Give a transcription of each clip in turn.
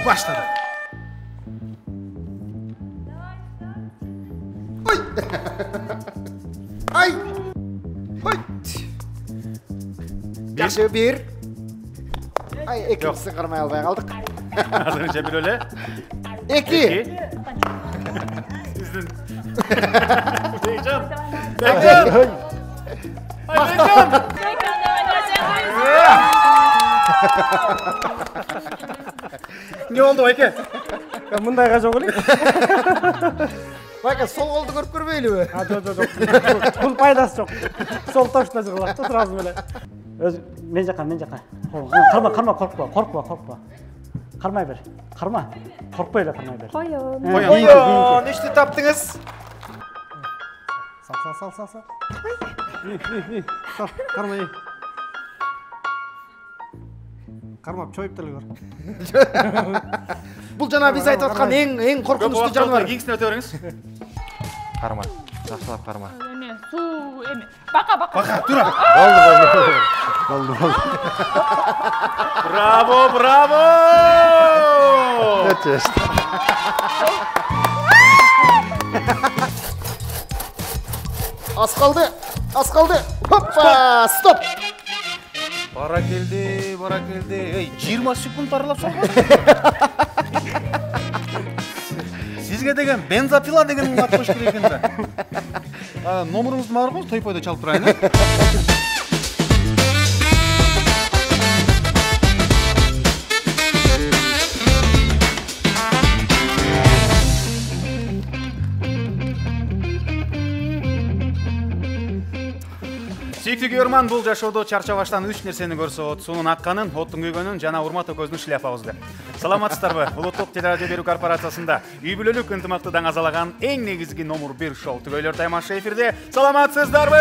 Başladık. Oy! Ay! Oy! Yaşı bir. Ay, ikincisi kırmaya almaya kaldık. Az önce bir öyle. İki. Sizin. Beycan. Beycan. Beycan. Ne oldu Bayke? Мындайга жок элек. Bak sol oldu görüp görmeyli mi? Жок. Бул пайдасы жок. Сол точно жыгылат да сразу эле. Өз мен жака. Карма, коркпа. Кармай бер. Карма. Коркпой эле кармай бер. Коём. Oyun işte taptınız. Сал. Сал, кармай. Кармап чоюп деле көр. Бұл жана biz айтып атқан ең коркунучтуу жаныбар. Кеңсине өтө бериңиз. Карма. Жакшылап карма. Эме, суу эме. Бака. Бака, тура. Болду. Браво. Az kaldı. Hoppa, stop. Бара келди. Эй, 20 секунд аралап сокма. Сизге деген бензопила деген ат коюш керек экен да. Номеруңузду бар го, тойпойдо чалып турайын. Сүйүктүү көрөрман, бул жашоодо чарчабаштан 3 нерсени көрсө болот: суунун акканын, оттун күйгөнүн жана урмат өкөздүн шляпабызды. Саламатсыздарбы? Улуттук телерадио берүү корпорациясында үй бүлөлүк ынтымакты даңазалаган эң негизги номер 1 шоу Түгөйлөр таймашы эфирде. Саламатсыздарбы?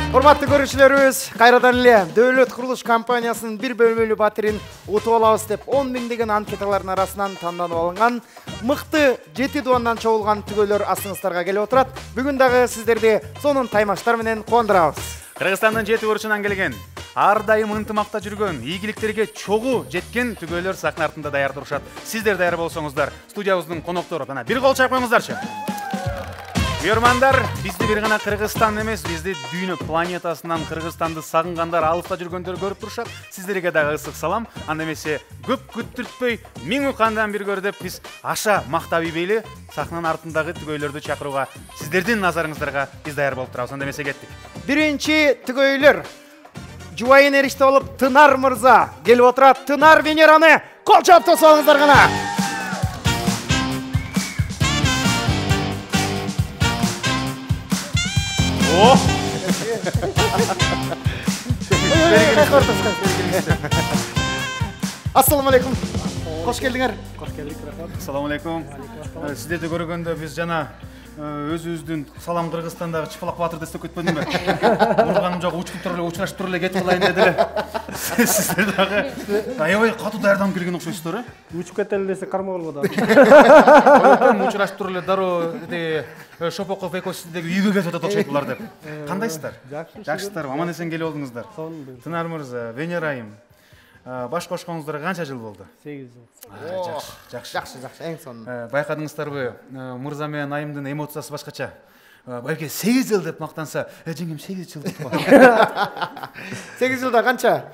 Урматтуу көрүүчүлөрүбүз, кайрадан эле Дөөлөт курулуш компаниясынын бир бөлмөлүү батирин утуп алабыз деп 10 миңдеген анкеталардын арасынан тандалып алынган мыкты 7 дуандан чогулган түгөйлөр астыңыздарга келип отурат. Бүгүн дагы сиздерди сонун таймаштар менен кондурабыз. Кыргызстандын 7 бурчунан келген, ар дайым ынтымакта жүргөн, ийгиликтерге чогуу жеткен түгөйлөр сахна артында даяр турушат. Сиздер даяр болсоңуздар, студиябыздын коноктору мына бир кол чайып коюңуздарчы. Көрөрмандар, бизди бир гана Кыргызстан эмес, бизди дүйнө планетасынан Кыргызстанды сагынгандар, алыста жүргөндөр көрүп турушат. Сиздерге дагы ысык салам. Анда эмесе көп күттүртпөй, миң укандан бир көр деп биз аша мактап ийбейли, сахнанын артындагы түгөйлөрдү чакырууга, сиздердин назарыңыздарга биз даяр болуп турабыз. Анда эмесе кеттик. Биринчи түгөйлөр жубайын эриште болуп Тынар мырза келип отурат. Тынар Венераны кол чаап тосоңуздар гана. Ассаламу алейкум. Кош келдиңер. Кош келдик, рахмат. Ассаламу алейкум. Сиздерди көргөндө биз жана өзүбүздүн Салам Кыргызстандагы Чыпалак Батырды эстеп кетпедимби? Урганым жок, учуп туруп эле, учурашып туруп эле кетип калайын деди эле. Сиздер дагы аябай катуу даярданып келген окшойсуздар, Учуп кетели десе карма болбоду. Учурашып туруп эле дароо Шопоков экөөсү сиздерге үйгө кетип атат окшойт булар деп. Кандайсыздар? Жакшысыздарбы? Аман эсен келип олдуңуздар. Тынар мырза, Венера айым. Баш кошконуңуздарга канча жыл болду? 8 жыл. Жакшы, эң сонун. Байкадыңыздарбы, мырза менен айымдын эмоциясы башкача. Балки 8 жыл деп мактанса, жеңем 8 жыл деп коет. 8 жылда канча?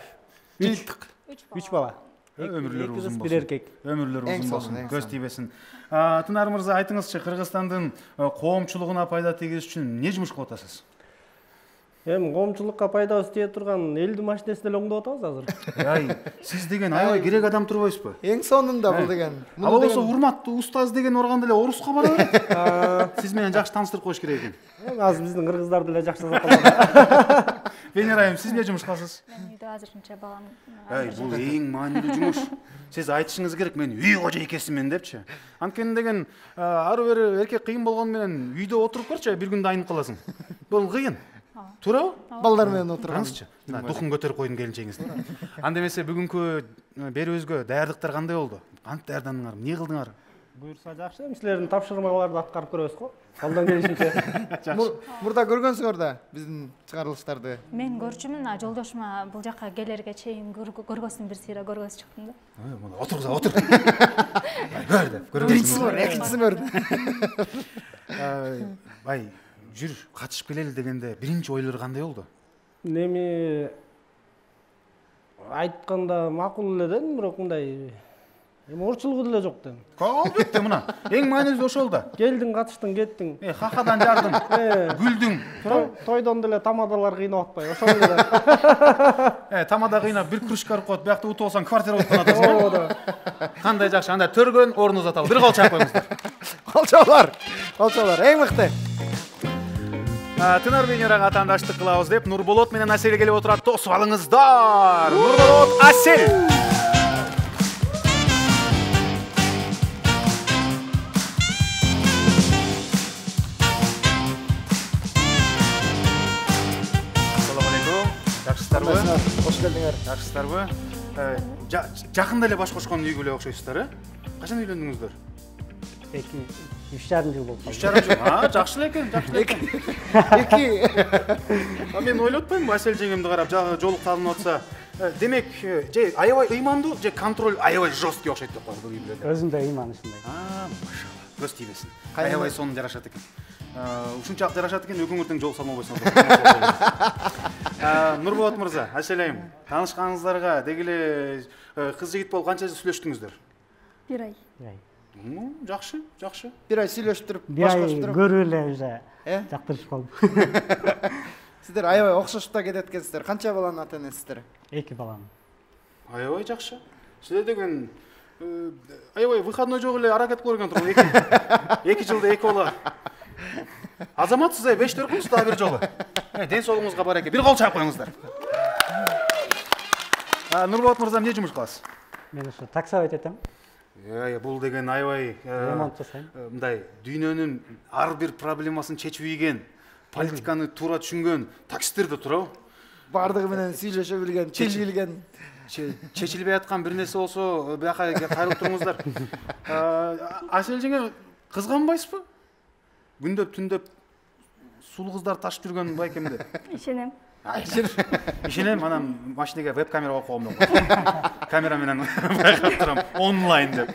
3 бала. Өмүрлөрү узун бир эркек. Өмүрлөрү узун болсун, көз тийбесин. Тынар мырза, айтыңызчы, Кыргызстандын коомчулугуна пайда тийгизиш үчүн эмне жумуш кылып атасыз? Эми коомчулукка пайдабыз тие турган элдин машинесин эле оңдоп атабыз азыр. Ай, сиз деген аябай керек адам турбайсызбы? Эң сонунда бул деген. А болбосо урматтуу устаз деген органда эле оруска бара берет. Сиз менен жакшы тааныштырып коюш керек экен. Азыр биздин кыргыздарды эле жакшы танып калат. Венера айым, сиз эмне жумуш кыласыз? Үйдө азырынча балам. Ай, бул эң маанилүү жумуш. Сиз айтышыңыз керек, мен үй кожойкесимин депчи. Анткени деген ары бери эркек кыйын болгону менен үйдө отуруп көрчү, бир күндө айнып каласың. Бул кыйын. Туурабы? Балдар менен отурганчы. Духун көтөрүп койдун келинчегиңизди. Анда эмесе бүгүнкү берүүбүзгө даярдыктар кандай болду? Кантип даярдандыңар? Эмне кылдыңар? Буюрса жакшы, силердин тапшырмаларды аткарып көрөбүз го. Колдон келишинче. Мурда көргөнсүңөр да биздин чыгарылыштарды. Мен көрчүмүн, жолдошума бул жака келерге чейин көргөзсүн бир сыйра көргөзүп чыктым да. Отур. Көр деп. Биринчиси бар, экинчиси бар. Бай, жүр, катышып келели дегенде биринчи ойлор кандай болду? Неми айтканда макул эледен, бирок мындай орчулугу деле жок да. Албетте мына. Эң маанилүүсү ошол да. Келдиң, катыштың, кеттиң. Хахадан жардың, гүлдүң. Тойдон деле тамадалар кыйнап атпай, ошол эле. Тамада кыйнап бир кружка алып коет, биякта утуп алсаң квартира утуп атасың. Кандай жакшы, анда төргөн орун узаталы. Бир кол чаап коюңуздар. Колчолор, эң мыкты. Тынар Венерага атаандаштык кылабыз деп Нурболот менен Асель келип отурат. Тосуп алыңыздар. Нурболот, Асель. Жакшысыздарбы? Кош келдиңер. Жакшысыздарбы? Жакында эле баш кошкон үйгө эле окшойсуздар, Качан үйлөндүңүздөр? 3,5 жыл болду. 3,5 жыл. Жакшы эле экен, Мен ойлоп атпаймынбы, Асель жеңемди карап, жагы жолук талынып атса, демек, же аябай ыймандуу, же контроль аябай жесткий окшойт деп коет бул үйлөрдө. Өзүндө ыйман ушундай. Машалла. Көз тийбесин. Аябай сонун жарашат экен. Ушунчалык жарашат экен, өкүңөртөң жол салмабойсуң. Нурболот мырза, Асель айым, таанышканыңыздарга деги эле кыз жигит болуп канча жыл сүйлөштүңүздөр? 1 ай. Жакшы. Бир ай сүйлөшүп туруп, баш кошуп туруп. Көрүп эле уже жактырышып калдым. Сиздер аябай окшошуп да кетет экенсиздер. Канча баланын ата энесисиздер? 2 балам. Аябай жакшы. Силер деген аябай выходной жок эле аракет кылып көргөн тургун. 2 жылда 2 бала. Азаматсыз 5 төркүңүз да бир жолу. Ден соолугуңузга бареке. Бир кол чаап коюңуздар. Нурболот мырза, эмне жумуш кыласыз? Мен ушу таксовать этем. Бул деген аябай ремонт жасайм. Мындай дүйнөнүн ар бир проблемасын чечип ийген, политиканы туура түшүнгөн таксисттер да турабы? Бардыгы менен сүйлөшө билген, тил билген. Чечилбей аткан бир нерсе болсо, бияка кайрылып туруңуздар. Асель жеңе кызганбайсызбы? Күндөп түндөп сулуу кыздар ташып жүргөн байкемде. Ишенем. Ишенем, анан машинеге веб-камера коюм деп. Камера менен байкап турам онлайн деп.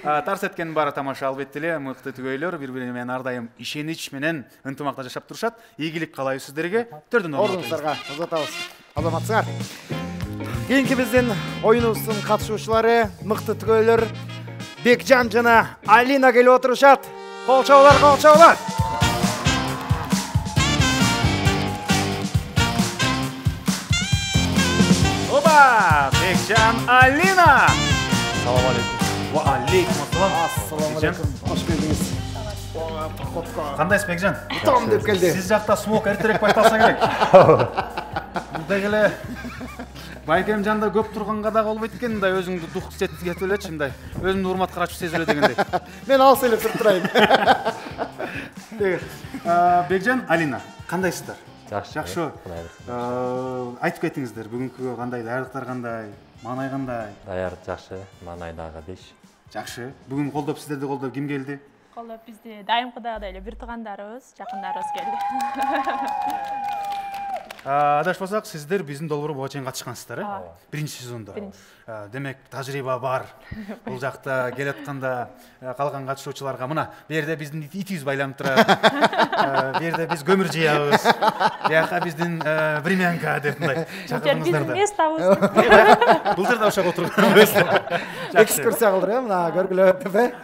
Тарс эткенин баары тамаша, албетте эле мыкты түгөйлөр бири-бири менен ар дайым ишенич менен ынтымакта жашап турушат. Ийгилик каалайбыз сиздерге. Төрдөн ордуңуздарга узатабыз. Саламатсыңар. Кийинки биздин оюнубуздун катышуучулары мыкты түгөйлөр Бекжан жана Алина келип отурушат. Кол чабуулар. Бекжан, Алина! Салам алейкум. Ва алейкум ассалам. Ассаламу алейкум. Кош келдиңиз. Кандайсыз Бекжан? Том деп келди. Сиз жакта смок эртерээк башталса керек. Мындай эле байкем жанында көп турганга да болбойт экен, мындай өзүңдү дух кетип элечи, мындай өзүмдү урмат карачып сезип эле дегендей. Мен алыс эле туруп турайын. Бекжан, Алина, кандайсыздар? Жакшы. Айтып кетиңиздер, бүгүнкү кандай, даярдыктар кандай, маанай кандай? Даяр жакшы, маанай дагы 5. Жакшы. Бүгүн колдоп, сиздерди колдоп ким келди? Колдоп бизди дайымкыдагыдай эле бир туугандарыбыз, жакындарыбыз келди. Адашпасак, сиздер биздин долбоорго буга чейин катышкансыздар, биринчи сезондо. Демек, тажрыйба бар. Бул жакта келатканда калган катышуучуларга мына бу жерде биздин итибиз байланып турат. Бу жерде биз көмүр жыябыз. Бияка биздин времянка деп мындай чакырыңыздар да. Биздин местабыз. Былтыр да ошого отурганбыз. Экскурсия кылдыр, мына көргүлө деп.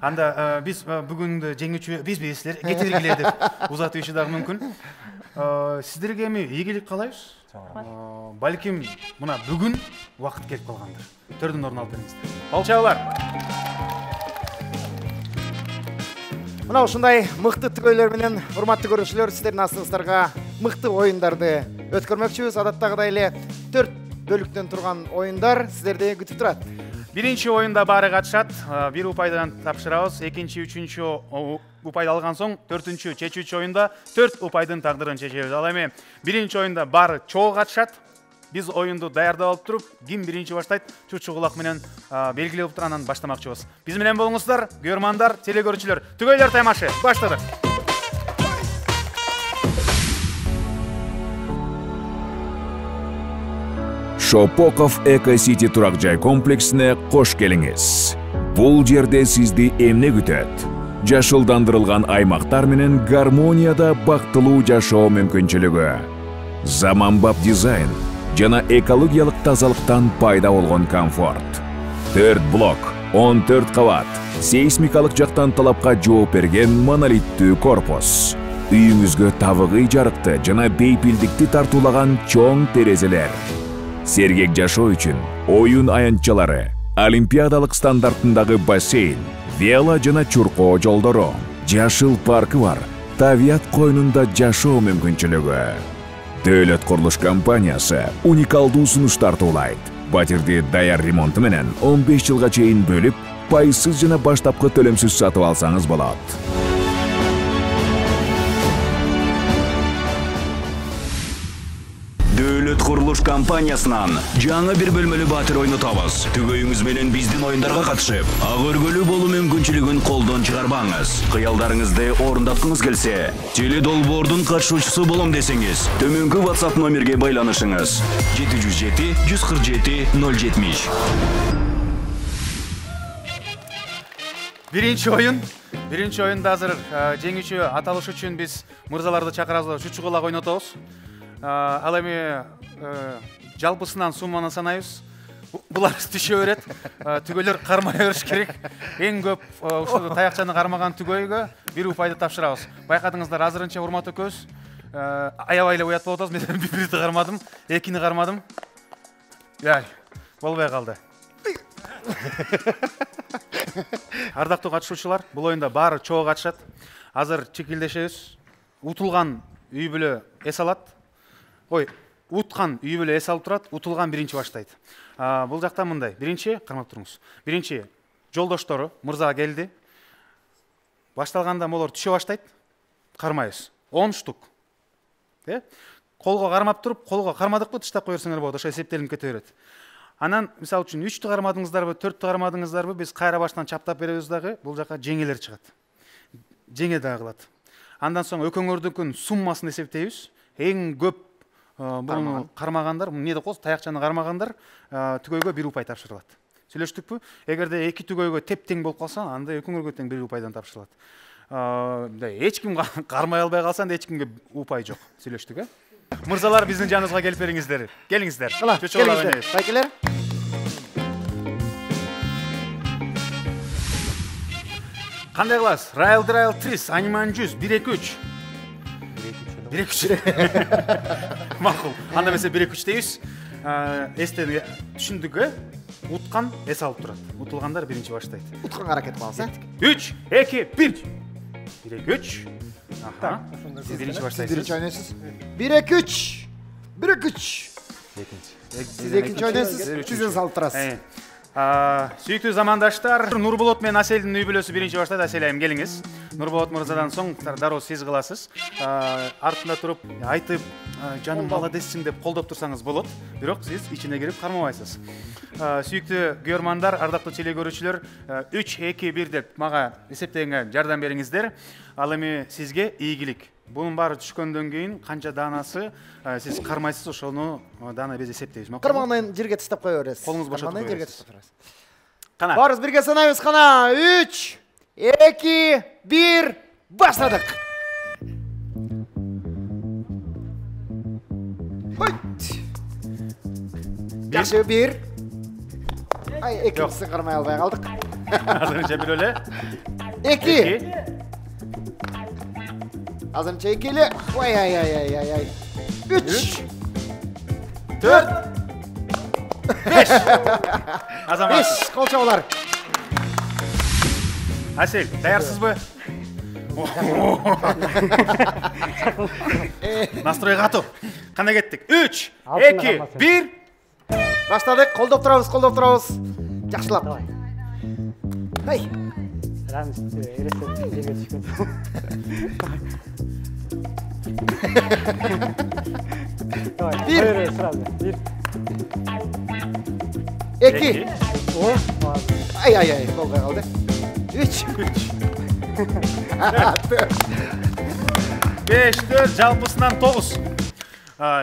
Анда биз бүгүндө жеңүүчү бизби, силер кете бергиле деп узатып ийиши дагы мүмкүн. Сиздерге эми ийгилик каалайбыз. Балким мына бүгүн убакыт келип калгандыр. Төрдөн орун алып бериңиздер. Балчабалар. Мына ушундай мыкты түгөйлөр менен урматтуу көрүүчүлөр, сиздердин астыңыздарга мыкты оюндарды өткөрмөкчүбүз. Адаттагыдай эле 4 бөлүктөн турган оюндар сиздерди күтүп турат. Биринчи оюнда баары катышат. 1 упайдан тапшырабыз. Экинчи, үчүнчү упайды алган соң, 4-чү чечүүчү оюнда 4 упайдын тагдырын чечебиз. Ал эми биринчи оюнда баары чогуу катышат. Биз оюнду даярдап алып туруп, ким биринчи баштайт, чучу кулак менен белгилеп туруп анан баштамакчыбыз. Биз менен болуңуздар, көрөрмандар, телекөрүүчүлөр. Түгөйлөр таймашы. Баштадык. Шопоков Эко-Сити турак-жай комплексине кош келиңиз. Бул жерде сизди эмне күтөт? Жашылдандырылган аймактар менен гармонияда бактылуу жашоо мүмкүнчүлүгү. Заманбап дизайн жана экологиялык тазалыктан пайда болгон комфорт. 4 блок, 14 кабат, сейсмикалык жактан талапка жооп берген монолиттүү корпус. Үйүңүзгө табыгый жарыкты жана бейпилдикти тартуулаган чоң терезелер. Сергек жашоо үчүн оюн аянтчалары, олимпиадалык стандартындагы бассейн, вело жана чуркоо жолдору, жашыл паркы бар, табият койнунда жашоо мүмкүнчүлүгү. Дөлөт курулуш компаниясы уникалдуу сунуш тартуулайт. Батирди даяр ремонту менен 15 жылга чейин бөлүп, пайсыз жана баштапкы төлөмсүз сатып алсаңыз болот. Дөлөт курулуш компаниясынан жаңы бир бөлмөлүү батир ойнотобуз. Түгөйүңүз менен биздин оюндарга катышып, ак өргөлүү болуу мүмкүнчүлүгүн колдон чыгарбаңыз. Кыялдарыңызды орундаткыңыз келсе, теледолбоордун катышуучусу болом десеңиз, төмөнкү WhatsApp номерге байланышыңыз. 707 147 070. Биринчи оюнда азыр жеңүүчү аталыш үчүн биз мырзаларды чакырабыз, чучу кулак ойнотобуз. Ал эми жалпысынан сумманы санайбыз. Булар түшө берет. Түгөйлөр кармай бериш керек. Эң көп ушул таякчаны кармаган түгөйгө 1 упайды тапшырабыз. Байкадыңыздар, азырынча урматтуу көз. Аябай эле уят болуп атабыз. Мен бирди кармадым, экини кармадым. Яй, болбой калды. Ардактуу катышуучулар, бул оюнда баары чоо катышат. Азыр чекилдешебиз. Утулган үй бүлө эс алат. Уткан үй бүлө эс алып турат, утулган биринчи баштайт. Бул жакта мындай. Биринчи, кармап туруңуз. Биринчи жолдоштору мырза келди. Башталганда молор түшө баштайт. Кармайбыз. 10 штук. Колго кармап туруп, колго кармадыкпы, тыштап кое берсеңер болот. Ошо эсептелип кете берет. Анан, мисалы үчүн 3-тү кармадыңыздарбы, 4-тү кармадыңыздарбы, биз кайра баштан чаптап беребиз дагы, бул жака жеңелер чыгат. Жеңе дагы кылат. Андан соң экөөңөрдүкүн суммасын эсептейбиз. Эң көп буну кармагандар, эмне деп коебуз, таякчаны кармагандар түгөйгө 1 упай тапшырылат. Сүйлөштүкпү? Эгерде 2 түгөйгө тептең болуп калса, анда экөөңөргө тең 1 упайдан тапшырылат. Эч ким кармай албай калса, анда эч кимге упай жок. Сүйлөштүк, Мырзалар, биздин жаныбызга келип бериңиздер. Келиңиздер. Келиңиздер. Байкелер. Кандай кыласыз? Райл Драйл 3, Аниман 100, 1-2-3. 1-2-3. Макул. Анда эмесе 1-2-3 дейбиз. Эстен түшүндүк, Уткан эс алып турат. Утулгандар биринчи баштайт. Утканга аракет кылабыз, 3, 2, 1. 1-2-3. Сиз биринчи баштайсыз. Биринчи ойнойсуз. 1-2-3. 1-2-3. Сиз экинчи ойнойсуз. Сиз салып турасыз. Сүйүктүү замандаштар, Нурболот менен Аселдин үй бүлөсү биринчи баштайт. Асел айым, келиңиз. Нурболот мырзадан соң дароо сиз кыласыз. Артында туруп айтып, жаным молодецсиң деп колдоп турсаңыз болот. Бирок сиз ичине кирип кармабайсыз. Сүйүктүү көрөрмандар, ардактуу телекөрүүчүлөр, 3, 2, 1 деп мага эсептегенге жардам бериңиздер. Ал эми сизге ийгилик. Bunun bari түшкөндөн кийин канча данасы сиз кармайсыз, ошону дана биз эсептейбиз. Кармаган жерге таштап кое бересиз. Колуңуз бошотуп кое бересиз. Кана. Барыбыз бирге санайбыз. Кана. 3, 2, 1, баштадык. Жакшы, 1. Ай, 2 кармай албай калдык. Азырынча бир эле. 2. Azınca ikili. Ay. 3. 4. 5. Azamat. 5. Kolçaolar. Asel, dayarsızбы? Настрой готов. Кандай кеттик? 3, 2, 1. Баштадык. Колдоп турабыз. Жакшылап. Ай. Давай, сразу. Eki. О, Ay, bolbay kaldı. 3. 5-4 жалпысынан 9.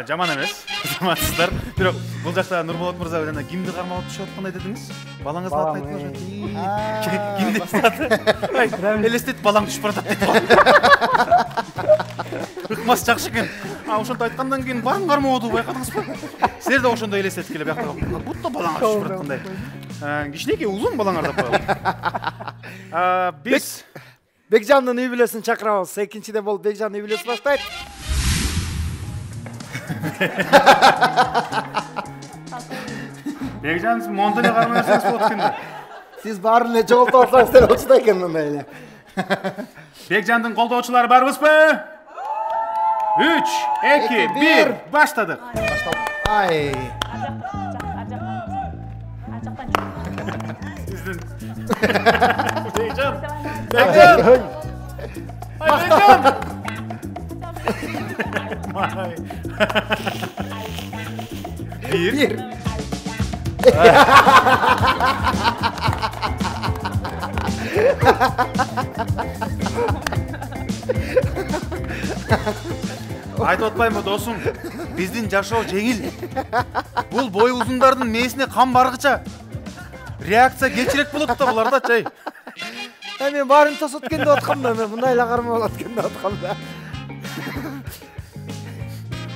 Жаман эмес. Замансыздар. Бирок бул жакта Нурболот мырза жана кимди кармап түшүп аткандай дедиңиз? Балаңыз атын айтып атат. Кимди аты? Элестет балаң түшүп баратат дейт. Ыкмас жакшы экен. Ошонто айткандан кийин барын кармооду байкадыңызбы? Силер да ошондой элестеткиле биякта. Будто балаңар түшүп бараткандай. Кичинекей узун балаңар деп коелу. Биз Бекжандын үй бүлөсүн чакырабыз. Экинчиден болуп Бекжандын үй бүлөсү баштайт. Бекжан монто эле кармай берсеңиз болот экенди. Сиз баарын эле жоголтуп алсаңыз деле болчу да экен мындай эле. Бекжандын колдоочулары барбызбы? 3, 2, 1, баштадык. Ай. Сиздин Бекжан. Бекжан. Бекжан. Bir. Айтып атпаймынбы досум, биздин жашоо жеңил. Бул бой узундардын мээсине кам баргыча реакция кечирээк болот да буларда чай. Мен баарын тосуп өткөн деп аткам да, мен мындай эле кармап алат экен деп аткам да.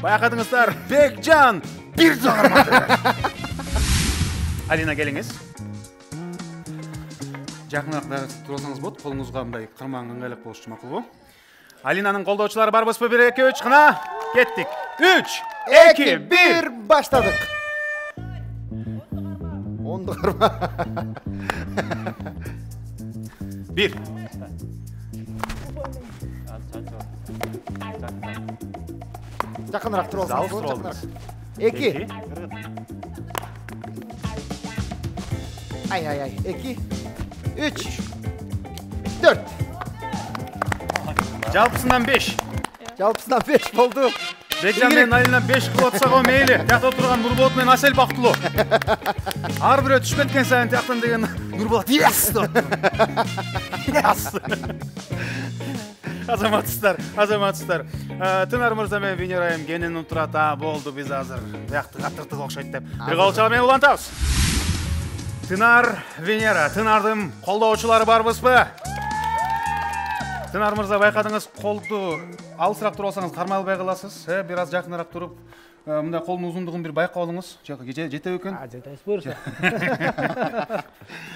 Байкадыңыздар, Бекжан бир жагырмады. Алина келиңиз. Жакыныраак турсаңыз болот, колуңузга мындай кармаган ыңгайлык болушу макулбу? Алинанын колдоочулары барбызбы? 1, 2, 3 кына кеттик. 3, 2, 1 баштадык. Онду карма. 1. Жакыныраак туруп алсаңыз болот, жакыныраак. 2. Ай. 2. 3. 4. Жалпысынан 5. Жалпысынан 5 болду. Бекжан менен Алина 5 кылып атсак мейли. Тиякта отурган Нурболот менен Асель бактылуу. Ар бирөө түшүп кеткен сайын тияктан деген Нурболот yes деп. Yes. Азаматсыздар. Тынар мырза менен Венера айым кенен отурат. Болду, биз азыр биякты каттырдык окшойт деп. Бир кол чалып менен улантабыз. Тынар, Венера, Тынардын колдоочулары барбызбы? Тынар мырза, байкадыңыз, колду алысыраак туруп алсаңыз кармай албай каласыз. Бир аз жакыныраак туруп, мындай колдун узундугун бир байкап алыңыз. Жетеби экен? жетебиз буюрса.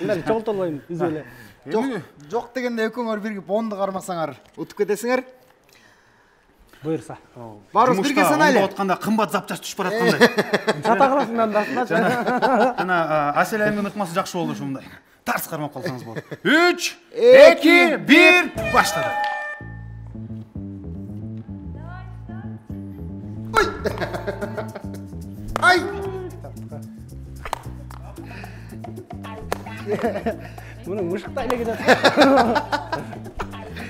Мындай жолтолбойм үзөлө. Жок дегенде экөөңөр биригип 10ду кармасаңар утуп кетесиңер. Буюрса. Барыбыз бирге санайлы. Ондо атканда кымбат запчасть түшүп бараткандай. Сата каласың да. Жана Асель айымдын ыкмасы жакшы болду ушундай. Тарс кармап калсаңыз болот. 3, 2, 1 баштадык. Ай. Муну мышыктай эле кетет.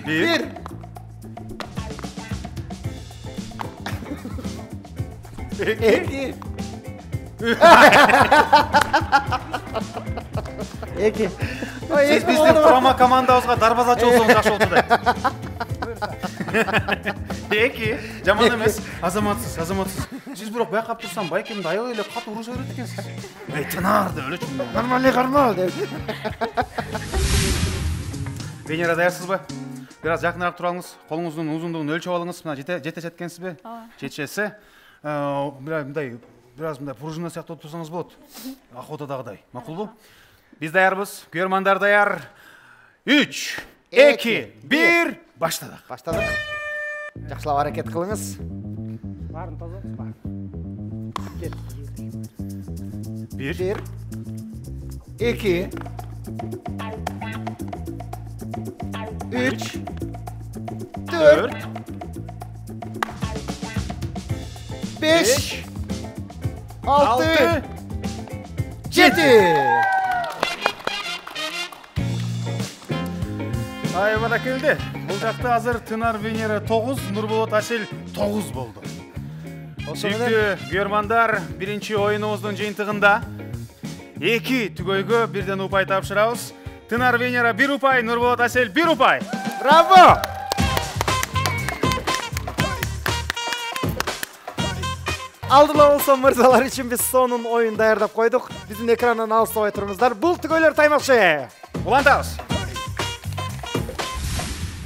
1. 2. 2. Siz bizdin kurama komandabızga darbazaçı olsanız жакшы болду да. 2. Жаман эмес, азаматсыз. Siz бирок байкап турсам, байкемди аябай эле катуу уруша берет экенсиз. Эй, Тынар деп элечи. Нормальный карма деп. Венера, даярсызбы? Бир аз жакыныраак тура алыңыз. Колуңуздун узундугун өлчөп алыңыз. Мына жете жеткенсизби? Жетишесе, бир аз мындай пружина сыяктуу турсаңыз болот. Охотадагыдай. Макулбу? Биз даярбыз. Көрөрмандар даяр. 3, 2, 1 баштадык. Жакшылап аракет кылыңыз. Баарын тозотуп бар. 1, 2, 3, 4, 5, 6, 7. Ay bana keldi. Бул жакта азыр Тынар, Венера 9, Нурболот, Асель 9 болду. Сүйіктүү көрмандар, биринчи оюнубуздун жыйынтыгында 2 түгөйгө бирден упай тапшырабыз. Тынар Венера 1 упай, Нурболот Асел 1 упай. Браво! Алдыла болсо мырзалар үчүн биз сонун оюн даярдап койдук. Биздин экрандан алыстабай туруңуздар. Бул түгөйлөр таймакчы. Улантабыз.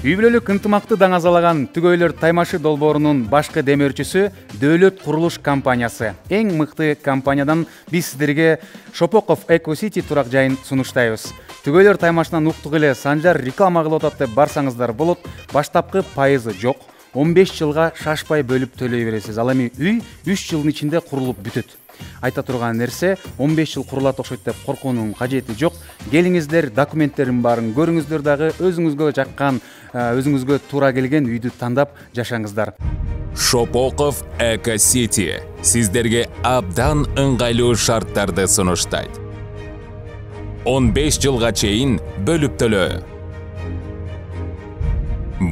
Үй бүлөлүк ынтымакты даңазалаган түгөйлөр таймашы долбоорунун башкы демөөрчүсү Дөөлөт курулуш компаниясы. Эң мыкты компаниядан биз сиздерге Шопоков Эко Сити турак жайын сунуштайбыз. Түгөйлөр таймашынан уктук эле Санжар реклама кылып атат деп барсаңыздар болот. Баштапкы пайызы жок. 15 жылга шашпай бөлүп төлөй бересиз. Ал эми үй 3 жылдын ичинде курулуп бүтөт. Айта турган нерсе 15 жыл курулат окшойт деп коркуунун кажети жок. Келиңиздер, документтерин баарын көрүңүздөр дагы өзүңүзгө жаккан, өзүңүзгө туура келген үйдү тандап жашаңыздар. Шопоков Эко Сити сиздерге абдан ыңгайлуу шарттарды сунуштайт. 15 жылга чейин бөлүп төлөө.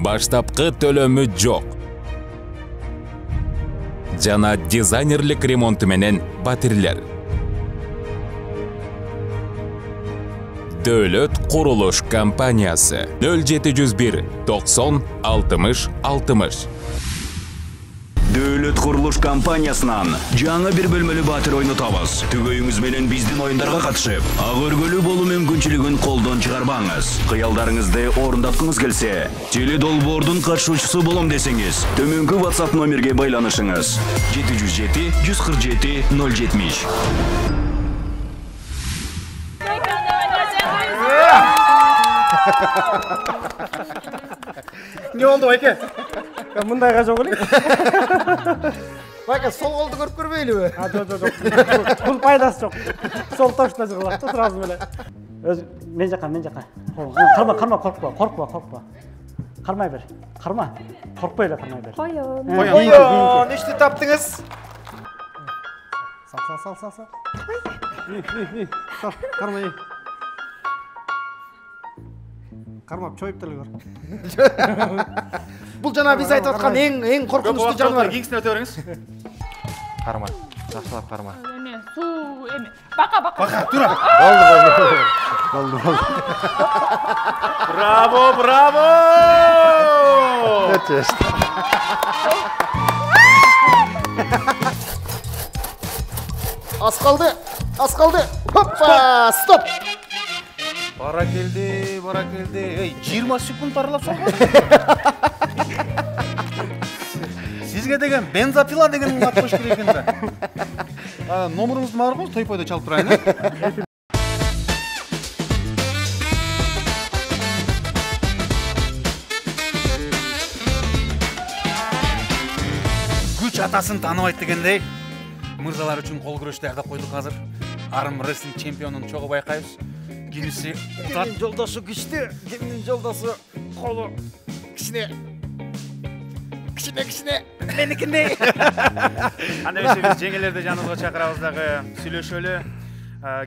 Баштапкы төлөмү жок. Жана дизайнерлик ремонту менен батирлер. Дөөлөт курулуш компаниясы 0701 90 60 60. Дөөлөт курулуш компаниясынан жаңы бир бөлмөлүү батир ойнотобуз. Түгөйүңүз менен биздин оюндарга катышып, ак өргөлүү болуу мүмкүнчүлүгүн колдон чыгарбаңыз. Кыялдарыңызды орундаткыңыз келсе, теле долбоордун катышуучусу болом десеңиз, төмөнкү WhatsApp номерге байланышыңыз. 707 147 070. Не болду байке? Мындайга жок эле. Байке, сол колду көрүп көрбөйлүбү? Жок. Бул пайдасы жок. Сол точно жыгылат сразу эле. Өз мен жака. Карма, коркпа. Кармай бер. Карма. Коркпой эле кармай бер. Коён, ишти таптыңыз. Сал. Кармай. Кармап чоюп деле көр. Бул жана биз айтып аткан эң коркунучтуу жаныбар. Кеңсине өтө бериңиз. Карма. Жакшылап карма. Эме, суу эме. Бака. Тура. Болду. Браво! Аз калды. Хоппа, стоп. Бара келди. 20 секунд аралап сокму? Сизге деген бензопила деген ат коюш керек экен да. Номеруңузду бар го, тойпойдо чалып турайын. Күч атасын тааныбайт дегендей, мырзалар үчүн кол күрөш даярдап койдук азыр. Арым рестлинг чемпионун чогуу байкайбыз. Кимиси утат, Жолдошу күчтүү, кимдин жолдошу колу кичине. Меникиндей. Анда эмесе биз жеңелерди жаныбызга чакырабыз дагы, сүйлөшөлү.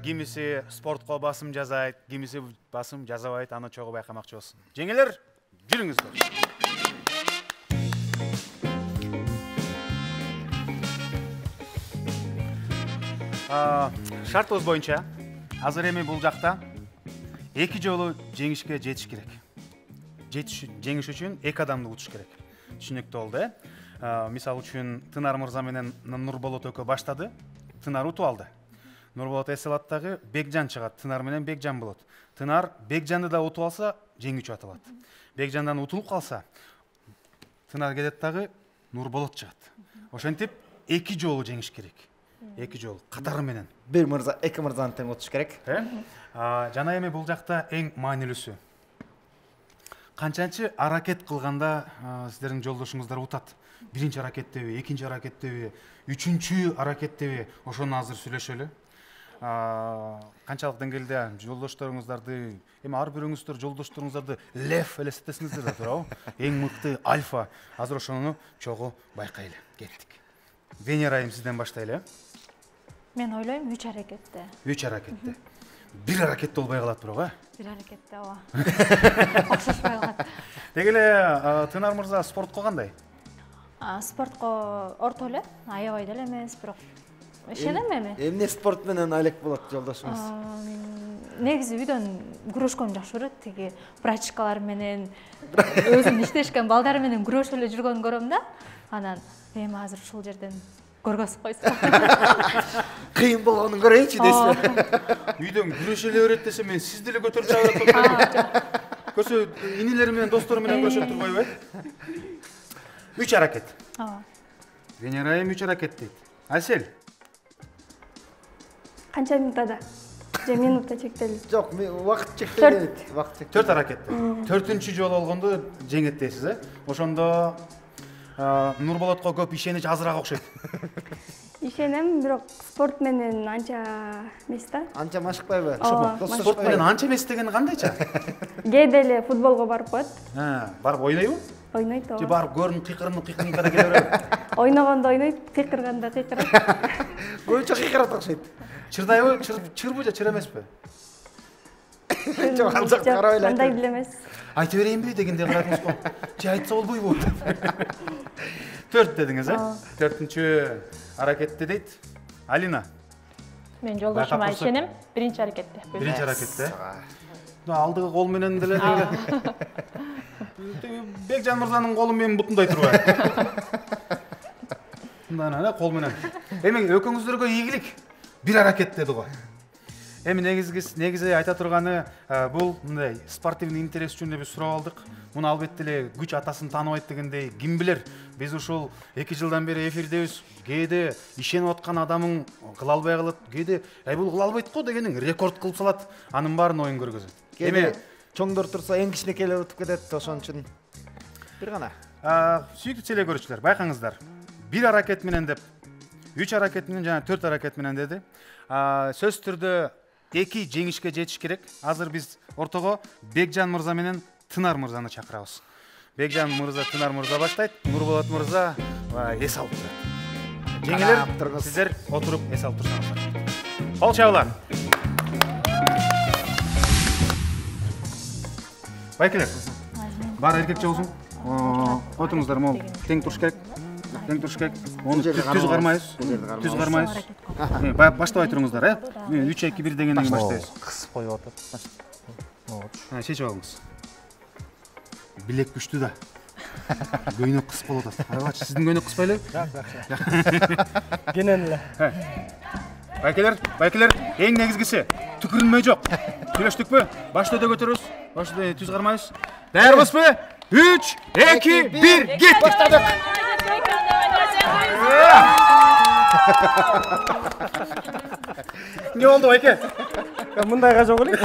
Кимиси спортко басым жазайт, кимиси басым жазабайт, аны чогуу байкамакчы болсун. Жеңелер, жүрүңүздөр. Шартыбыз боюнча азыр эми бул жакта 2 жолу жеңишке жетиш керек. Жеңиш үчүн 2 адамды утуш керек. Түшүнүктүү болду, Мисал үчүн Тынар мырза менен Нурболот экөө баштады. Тынар утуп алды. Нурболот эс алат дагы Бекжан чыгат. Тынар менен Бекжан болот. Тынар Бекжанды да утуп алса, жеңүүчү аталат. Бекжандан утулуп калса, Тынар кетет дагы Нурболот чыгат. Ошентип 2 жолу жеңиш керек. 2 жолу катары менен. Бир мырза, эки мырзаны тең отуш керек. Жана эми бул жакта эң маанилүүсү. Канчанчы аракет кылганда сиздердин жолдошуңуздар утат. Биринчи аракеттеби, экинчи аракеттеби, үчүнчү аракеттеби, ошону азыр сүйлөшөлү. Канчалык деңгээлде жолдошторуңуздарды, эми ар бирөөңүздөр жолдошторуңуздарды лев элестетесиңиздер да туурабы? Эң мыкты альфа. Азыр ошону чогуу байкайлы. Кеттик. Венера айым сизден баштайлы. Мен ойлойм 3 аракетте. 3 аракетте. Бир аракетте болбой калат бирок, Бир аракетте, ооба. Окшошпой калат. Деги эле Тынар мырза спортко кандай? Спортко орто эле, аябай деле эмес, бирок ишенем эми. Эмне спорт менен алек болот жолдошуңуз? Негизи үйдөн күрөшкөн жакшы көрөт, тиги практикалар менен өзүм иштешкен балдар менен күрөшүп эле жүргөнүн көрөм да. Анан эми азыр ушул жерден көргөзүп койсо. Кыйын болгонун көрөйүнчү дейсиз. Үйдөн күрөшө эле берет десе мен сизди эле көтөрүп чыгарып атам. Көсө инилери менен достору менен күрөшөп турбайбы? 3 аракет. Венера эми 3 аракет дейт. Асель. Канча минутада? Же минутта чектелди? Жок, убакыт чектелет. Убакыт чектелет. 4 аракет. 4-чү жолу болгондо жеңет дейсиз, Ошондо Нурболотко көп ишенич азыраак окшойт. Ишенем, бирок спорт менен анча эмес да. Анча машыкпайбы? Спорт менен анча эмес дегени кандайча? Кээде эле футболго барып коет. Барып ойнойбу? Ойнойт. Же барып көрүнүп кыйкырынып да келе береби? Ойногондо ойнойт, кыйкырганда кыйкырат. Көбүнчө кыйкырат окшойт. Чырдайбы? Чырбы же чыр эмеспи? Жок, алжак карап эле. Кандай билемес. Айта берейинби дегендей кыратыңыз го. Же айтса болбойбу? 4 дедиңиз, 4-чү аракетте дейт. Алина. Мен жолдошума ишенем, биринчи аракетте. Биринчи аракетте. Алдыгы кол менен деле деге. Бекжан мырзанын колу менин бутундай турбайбы? Мындан эле кол менен. Эми экөөңүздөргө ийгилик. Бир аракет деди го. Эми негизи айта турганы бул мындай спортивный интерес үчүн биз сурап алдык. Муну албетте эле күч атасын тааныбайт дегендей ким билер. Биз ушул 2 жылдан бери эфирдебиз. Кээде ишенип аткан адамың кыла албай калат. Кээде бул кыла албайт го дегениң рекорд кылып салат. Анын баарын оюн көргөзөт. Эми чоңдор турса эң кичинекейлер утуп кетет, ошон үчүн бир гана. Сүйүктүү теле көрүүчүлөр, байкаңыздар. 1 аракет менен деп, 3 аракет менен жана 4 аракет менен деди. Сөзсүз түрдө 2 жеңишке жетиш керек. Азыр биз ортого Бекжан мырза менен Тынар мырзаны чакырабыз. Бекжан мырза, Тынар мырза баштайт. Нурболот мырза эс алып турат. Жеңилер, сиздер отуруп эс алып турсаңыздар. Кол чабуулар. Байкелер. Бар эркек чогусуң. Отуруңуздар, могу тең туруш керек. Тең туруш керек. Оны түз кармайбыз. Түз кармайбыз. Баштабай туруңуздар, 3-2-1 дегенден кийин баштайбыз. Кысып коюп атат. Чечип алыңыз. Билек күчтүү да. Көйнөк кыс болуп атат. Карабачы, сиздин көйнөк кыспайлы? Кенен эле. Байкелер, эң негизгиси түкүрүнмөй жок. Сүйлөштүкпү? Башты да көтөрөбүз. Башты түз кармайбыз. Даярбызбы? 3, 2, 1, кет! Баштадык. Не болду, Байке? Мындайга жок эле.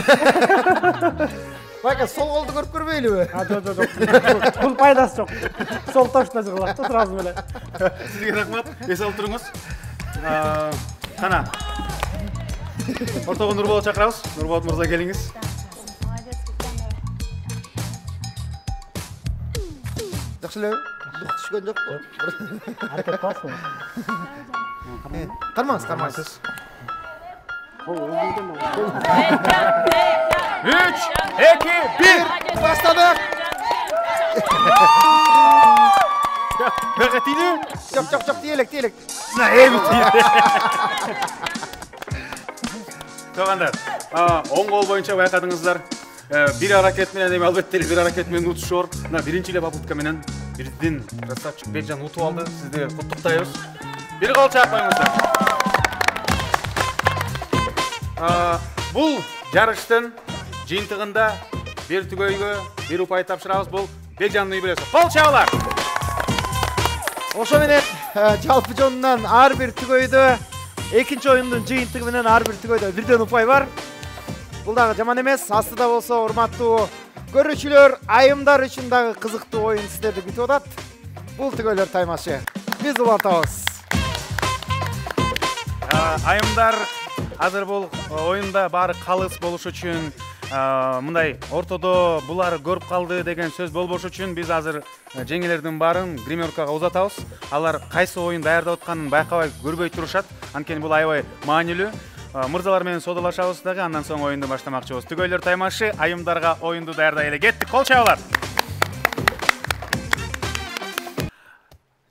Байка, сол колду көрүп көрбөйлүбү? Жок. Бул пайдасы жок. Сол точно жыгылат, сразу эле. Сизге рахмат. Эс алып туруңуз. Кана. Ортого Нурболот чакырабыз. Нурболот мырза келиңиз. Жакшы эле. Дук түшкөн жокпу? Аракет кыласызбы? Кармаңыз. 3, 2, 1, баштадык. Бага тийди? Жок, тиелек. Туугандар, оң кол боюнча байкадыңыздар. Бир аракет менен эми албетте бир аракет менен утушор. Мына биринчи эле попытка менен бирдин красавчик Бекжан утуп алды. Сизди куттуктайбыз. Бир кол чаап коюңуздар. Бул жарыштын жыйынтыгында бир түгөйгө бир упай тапшырабыз. Бул Бекжандын юбилейси. Кол чабуулар. Ошо менен жалпы жонунан ар бир түгөйдө экинчи оюндун жыйынтыгы менен ар бир түгөйдө бирден упай бар. Бул дагы жаман эмес. Астыда болсо урматтуу көрүүчүлөр, айымдар үчүн дагы кызыктуу оюн сиздерди күтүп атат. Бул түгөйлөр таймашы. Биз улантабыз. Айымдар азыр бул оюнда баары калыс болуш үчүн мындай ортодо булар көрүп калды деген сөз болбош үчүн биз азыр жеңелердин баарын гримеркага узатабыз. Алар кайсы оюн даярдап атканын байкабай көрбөй турушат. Анткени бул аябай маанилүү. Мырзалар менен содалашабыз дагы, андан соң оюнду баштамакчыбыз. Түгөйлөр таймашы, айымдарга оюнду даярдай эле. Кеттик, кол чабуулар.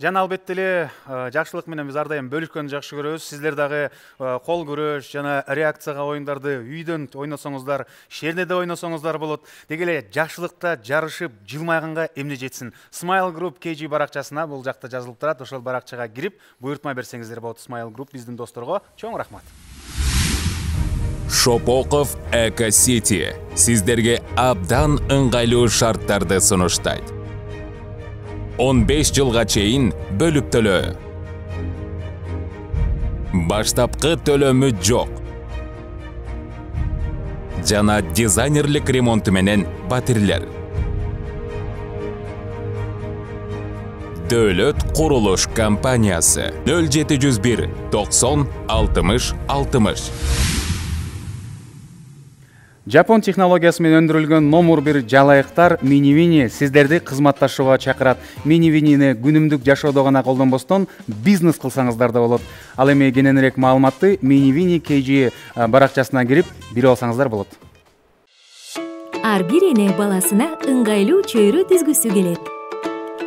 жана албетте эле жакшылык менен биз ар дайым бөлүшкөндү жакшы көрөбүз. Сиздер дагы кол күрөш жана реакцияга оюндарды үйдөн ойносоңуздар, шернеде ойносоңуздар болот. Деги эле жакшылыкта жарышып, жылмайганга эмне жетсин. Smile Group KG баракчасына бул жакта жазылып турат. Ошол баракчага кирип, буйртма берсеңиздер болот. Smile Group биздин досторго чоң рахмат. Шопоков Эко-Сити сиздерге абдан ыңгайлуу шарттарды сунуштайт. 15 жылга чейин бөлүп төлөө. Баштапкы төлөмү жок. Жана дизайнерлик ремонту менен батирлер. Дөлөт курулуш компаниясы 0701 90 60 60. Жапон технологиясы менен өндүрүлгөн номер 1 жалайыктар Mini-Vini сиздерди кызматташууга чакырат. Mini-Vinини күнүмдүк жашоодо гана колдонбостон бизнес кылсаңыздар да болот. Ал эми кененирээк маалыматты Mini-Vini KG баракчасына кирип бирип алсаңыздар болот. Ар бир эне баласына ыңгайлуу чөйрө түзгүсү келет.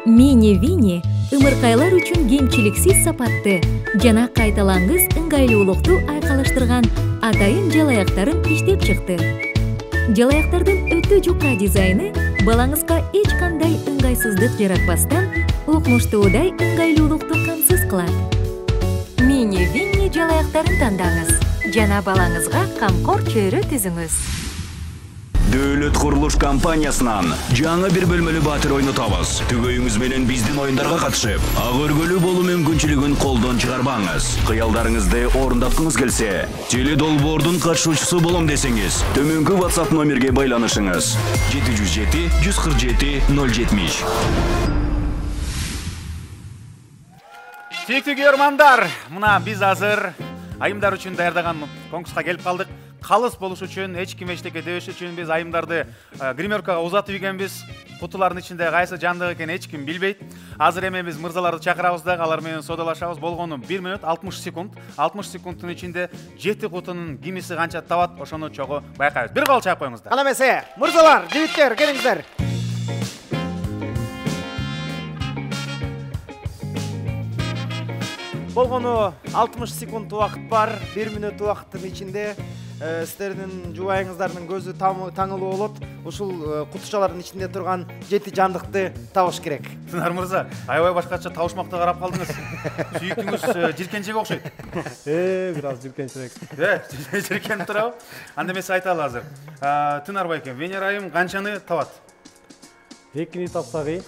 Mini-Vini ымыркайлар үчүн кемчиликсиз сапатты жана кайталангыс ыңгайлуулукту айкалыштырган атайын жалаяктарын иштеп чыкты. Жалаяктардын өтө жука дизайны балаңызга эч кандай ыңгайсыздык жаратпастан укмуштуудай ыңгайлуулукту камсыз кылат. Mini-Vini жалаяктарын тандаңыз жана балаңызга камкор чөйрө түзүңүз. Дөлөт курулуш компаниясынан жаңы бир бөлмөлүү батир ойнотобуз. Түгөйүңүз менен биздин оюндарга катышып, ак өргөлүү болуу мүмкүнчүлүгүн колдон чыгарбаңыз. Кыялдарыңызды орундаткыңыз келсе, теледолбоордун катышуучусу болом десеңиз, төмөнкү WhatsApp номерге байланышыңыз. 707 147 070. Сүйүктүү көрөрмандар, мына биз азыр айымдар үчүн даярдаган конкурска келип калдык. Калыс болуш үчүн, эч ким эчтеке дебеш үчүн биз айымдарды гримеркага узатып ийгенбиз. Кутулардын ичинде кайсы жандык экенин эч ким билбейт. Азыр эми биз мырзаларды чакырабыз да, алар менен содалашабыз. Болгону 1 минут 60 секунд. 60 секундтун ичинде 7 кутунун кимиси канча табат, ошону чогуу байкайбыз. Бир кол чаап коюңуздар. Кана эмесе, мырзалар, жигиттер, келиңиздер. Болгону 60 секунд убакыт бар. 1 минут убакыттын ичинде сиздердин жубайыңыздардын көзү таңылуу болот. Ушул кутучалардын ичинде турган 7 жандыкты табыш керек. Тынар мырза, аябай башкача табышмакта карап калдыңыз. Сүйүктүңүз жиркенчек окшойт. Бир аз жиркенчерек. Жиркенип турабы? Анда эмесе айталы азыр. Тынар байке, Венера айым канчаны табат? 2-ни тапса кыйын.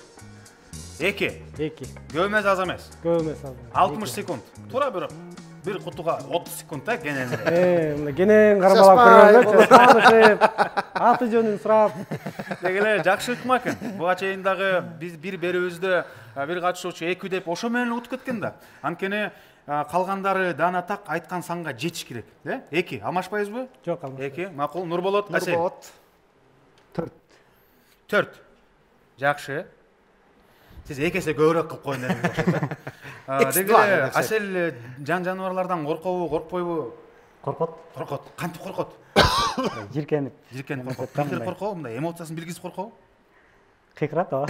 2. 2. Көп эмес, аз эмес. Көп эмес, аз. 60 секунд. Туура бир кутуга 30 секунд да кенен. Мына кенен кармалап көргөнбү? Таанышып, аты жөнүн сурап. Деги эле жакшы ыкма экен. Буга чейин дагы биз бир берүүбүздө бир катышуучу 2 деп ошо менен утуп кеткен да. Анткени калгандары даана так айткан санга жетиш керек, 2. Алмашпайбызбы? Жок, алмашпайбыз. 2. Макул. Нурболот, Асел. Нурболот. 4. Жакшы. Сиз экесе көбүрөөк кылып коюн дедиңиз. Деги эле Асел жаныбарлардан коркобу, коркпойбу? Коркот. Коркот. Кантип коркот? Жиркенип. Жиркенип коркот. Кантип коркобу? Мындай эмоциясын билгизип коркобу? Кыйкырат ооба.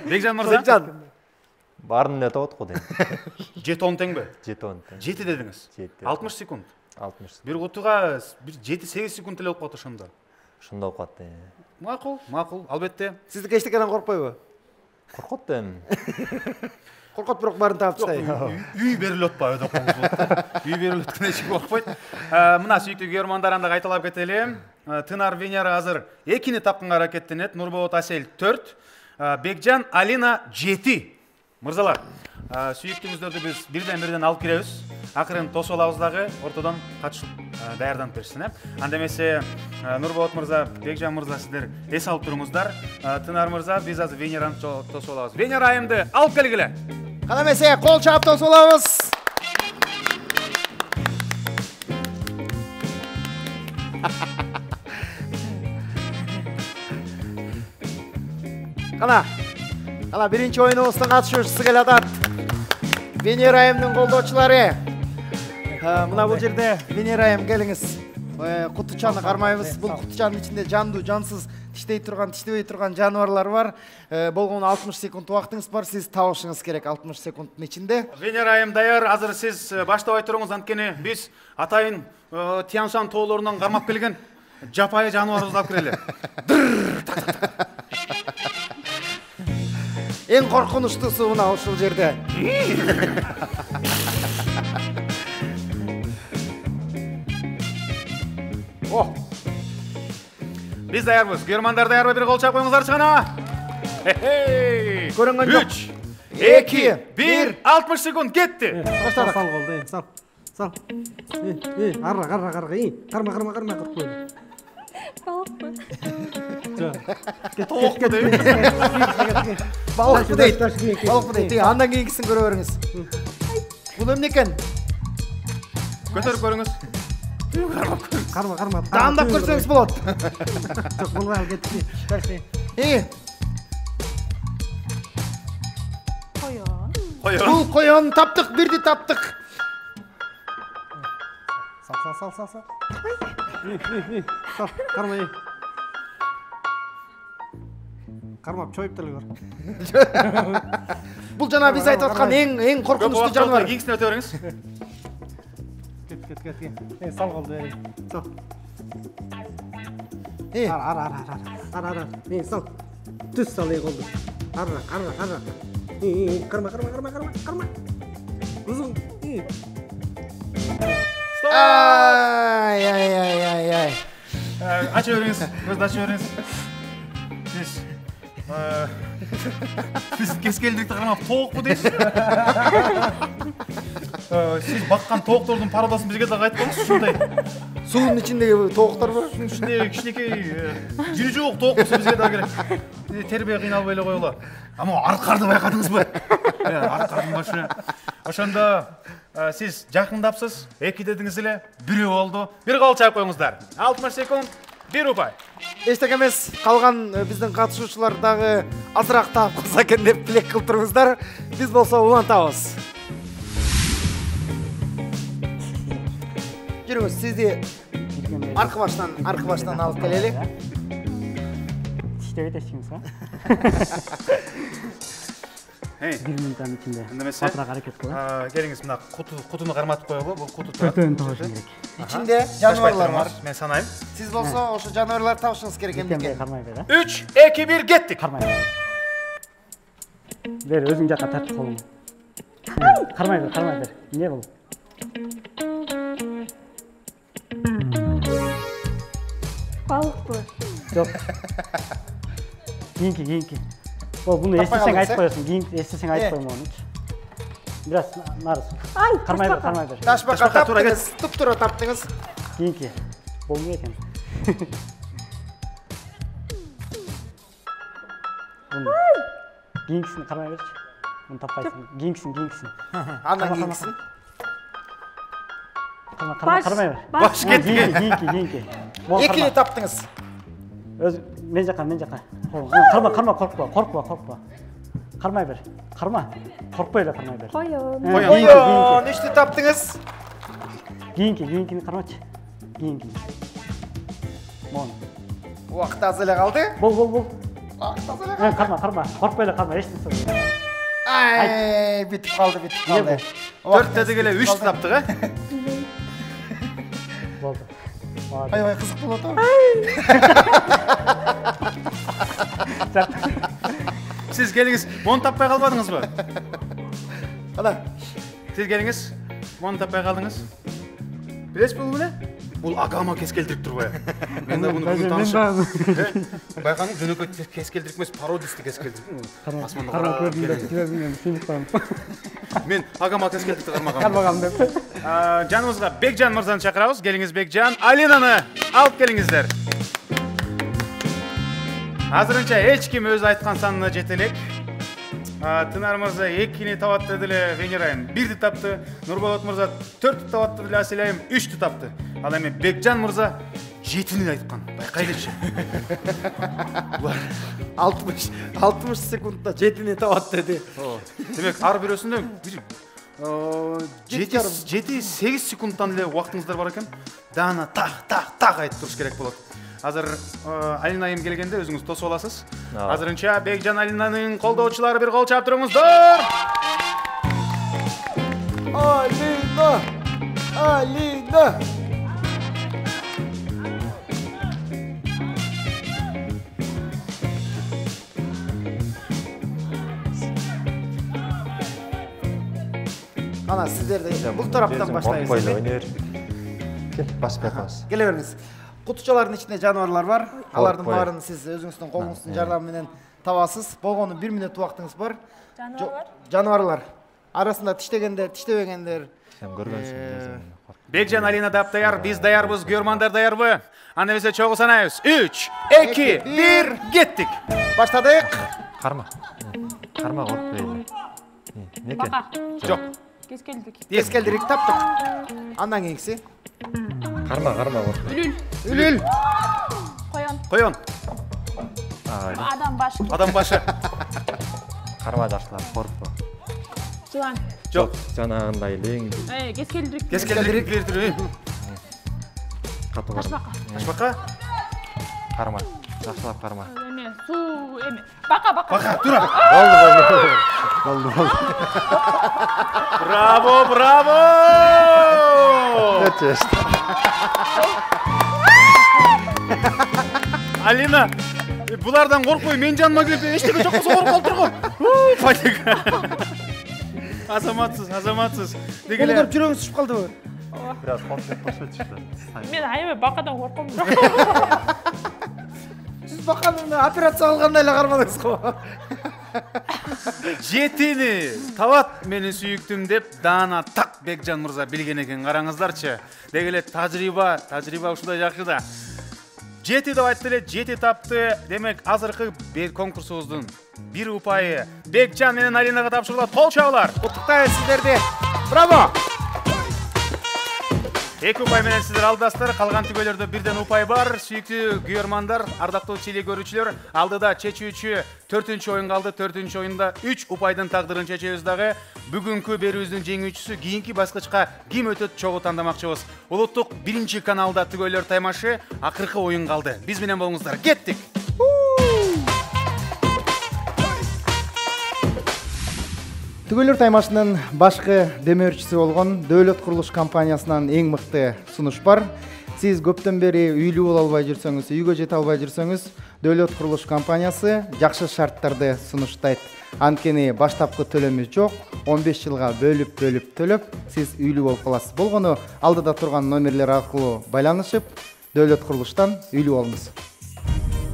Бекжан мырза? Бекжан. Барын эле табат го дейм. 7-10 теңби? 7-10 тең. 7 дедиңиз. 60 секунд. 60. Бир кутуга 7-8 секунд эле болуп калат ошондо. Ошондо калат. Макул, макул, албетте. Сиздики эчтекеден коркпойбу? Коркот дейм. Коркот, бирок барын таап тастайт. Үй берилип атпайбы деп коюңуз болот. Үй берилип аткан эч ким коркпойт. Мына сүйүктүү көрөрмандар, анда кайталап кетели. Тынар Венера азыр 2-ни тапканга аракеттенет. Нурболот Асел 4, Бекжан Алина 7. Мырзалар, сүйүктүүңүздөрдү биз бирден алып киребиз. Акырын тосуп алабыз дагы, ортодон катышып даярданып беришсин. Анда эмесе Нурболот мырза, Бекжан мырза сиздер эс алып туруңуздар. Тынар мырза, биз азыр Венераны тосуп алабыз. Венера айымды алып келгиле. Кана эмесе, кол чаап тосуп алабыз. Кана биринчи оюнубузда катышуучусу келатат. Венера айымдын колдоочулары. Мына бул жерде Венера айым келиңиз. Кутучаны кармайбыз. Бул кутучанын ичинде жандуу, жансыз Тиштей турган, тиштебей турган жаныбарлар бар. Болгону 60 секунд убактыңыз бар. Сиз табышыңыз керек 60 секундтун ичинде. Венера айым даяр. Азыр сиз баштабай туруңуз, анткени биз атайын Тянь-Шань тоолорунан кармап келген жапайы жаныбарыбызды алып келели. Эң коркунучтуусу мына ушул жерде. О. Биз даярбыз. Германдар даярбы? Бир кол чап коюңуздарчы гана. Көрүнгөн жок. 3, 2, 1, 60 секунд кетти. Баштадык. Сал голду, сал. Сал. Арра. Карма, коркпой. Тоокпу дейт. Балыкпы дейт. Андан кийинкисин көрө бериңиз. Бул эмне экен? Көтөрүп көрүңүз. Карма. Таандап көрсөңүз болот. Жок, булга кетти. Бул коён таптык, бирди таптык. Сал. Сал, карма. Кармап чоюп деле көр. Бул жана биз айтып аткан эң коркунучтуу жаныбар. Кийинкисине өтө бериңиз. Кет. Сал голду берейин. Сал. Ара. Сал. Түз сал голду. Ара. Карма. Узун. Ай. Ачы бериңиз. Көздү ачы бериңиз. Сиз кескелдикти кармап тоокпу дейсиз. Сиз баккан тооктордун пародасын бизге да кайтып коңуз, ушундай. Суунун ичиндеги тооктор бар. Суунун ичиндеги кичинекей жири жок тоок болсо бизге да керек. Тербие кыйналбай эле койгула. Ама аркарды байкадыңызбы? Аркардын башы. Ошондо сиз жакындапсыз, 2 дедиңиз эле, 1 болду. Бир кол чаап коюңуздар. 60 секунд, 1 упай. Эчтеке эмес, калган биздин катышуучулар дагы азыраак таап калса экен деп тилек кылып туруңуздар. Биз болсо улантабыз. Жүрүңүз, сизди аркы баштан алып келели. Тиштебей тешкенсиз ба? 1 минуттан ичинде батыраак аракет кылып. Келиңиз, мына кутуну карматып коелу. Бул куту төртөөнү табыш керек. Ичинде жаныбарлар бар. Мен санайм. Сиз болсо ошо жаныбарларды табышыңыз керек эмне? Кармай бер, 3, 2, 1, кеттик. Кармай бер. Бер, өзүң жакка тартып колуңду. Кармай бер. Эмне бул? Балыкпы. Жок. Кийинки. Bunu estesең айтып коесуң, кийин estесең айтып коймо онучу. Бираз нарыз. Кармай бер. Ташбакка таптыңыз, туп-туура таптыңыз. Кийинки. Болмой экен. Кийинкисин кармай берчи. Муну таппайсың. Кийинкисин. Андан кийинкисин. Кармай бер. Баш кетти. Кийинки. 2 таптыңыз. Өз мен жака. Карма, коркпа. Кармай бер. Коркпой эле кармай бер. Коён, 3 таптыңыз. Кийинкини кармачы. Кийинки. Мон. Убакыт аз эле калды. Бол. Убакыт аз эле калды. Карма. Коркпой эле карма, эч нерсе. Ай, бүтүп калды. 4 дедик эле 3 таптык, э? Болду. Ай, кызык болот о. Siz geliniz, mon tapmaya kalmadınız mı? Ana. Siz geliniz, mon tapmaya kaldınız. Bilesiz mi bu ne? Bu agama kes keldirip dur baya. Ben de bunu bugün tanışım. Baykanın dönük kes keldirikmez, parodisti kes keldirip. Asmanda Men agama kes keldirip karmagam деп. Canımızga Bekcan Mırza'nı çakırabız. Geliniz Bekcan. Alina'nı alıp gelinizler. Азырынча эч ким өз айткан санына жете элек. Тынар мырза 2-ни табатты деле Венерайым 1-ди тапты. Нурболот мырза 4-тү табатты деле Аселайым 3-тү тапты. Ал эми Бекжан мырза 7-ни айткан. Байкайлычы. 60 секундда 7-ни табат деди. Демек ар бирөөсүндө 7-8 секундтан эле убактыңыздар бар экен. Дана так айтып туруш керек болот. азыр Алина айым келгенде өзүңүз тосуп аласыз. Азырынча Бекжан Алинанын колдоочулары бир кол чаап туруңуздар. Алина! Алина! Ана сіздерді бұл тараптан баштайбыз. Келе беріңіз. Кутучалардын ичинде жаныбарлар бар. Алардын баарын сиз өзүңүздүн колуңуздун жардамы менен табасыз. Болгону 1 мүнөт убактыңыз бар. Жаныбарлар арасында тиштегендер, тиштебегендер. Бекжан Алина даяр, биз даярбыз, көрмандар даярбы? Анда эмесе чогуу санайбыз. 3, 2, 1, кеттик. Баштадык. Карма коркпойбу. Бака. Жок. Кескелдирик таптык. Андан кийинкиси. Карма коркпойбу. Үлүл. Коён. Адам башы. Адам башы. Карма жакшылап коркпо. Жылан. Жок. Жанагындай лең. Кескелдирик. Кескелдирик. Ташбака. Ташбака. Карма. Жакшылап карма. Эме, суу эме. Бака. Тура. Болду. Браво. Алина, булардан коркпой, мен жаныма келип эчтеке жок болсо коркуп тургу. Паника. Азаматсыз. Дегеле жүрөгүңүз түшүп калдыбы? Biraz korkup başa Мен айбы бакадан корком. Сиз баканы операция алгандай эле кармадыңыз го. Жетини табат менин сүйүктүм деп даана так Бекжан мырза билген экен, караңыздарчы. Дегеле тажрыйба ушундай жакшы да. Жети деп айтты эле, жети тапты. Демек азыркы конкурсубуздун бир упайы Бекжан менен Алинага тапшырылат. Кол чабуулар. Куттуктайбыз сиздерди. Браво! 2 упай менен сиздер алдасыздар. Калган түгөлөрдө бирден упай бар. Сүйүктүү күйөрмандар, ардактуу теле көрүүчүлөр, алдыда чечүүчү 4-чү оюн калды. 4-чү оюнда 3 упайдын тагдырын чечебиз дагы. Бүгүнкү берүүбүздүн жеңүүчүсү кийинки баскычка ким өтөт чогуу тандамакчыбыз. Улуттук 1 каналда түгөлөр таймашы акыркы оюн калды. Биз менен болуңуздар. Кеттик. Түгөлөр таймашынын башкы демөөрчүсү болгон Дөөлөт курулуш компаниясынан эң мыкты сунуш бар. Сиз көптөн бери үйлүү боло албай жүрсөңүз, үйгө жете албай жүрсөңүз, Дөөлөт курулуш компаниясы жакшы шарттарды сунуштайт. Анткени баштапкы төлөмү жок, 15 жылга бөлүп төлөп, сиз үйлүү болуп каласыз. Болгону алдыда турган номерлер аркылуу байланышып, Дөөлөт курулуштан үйлүү болуңуз.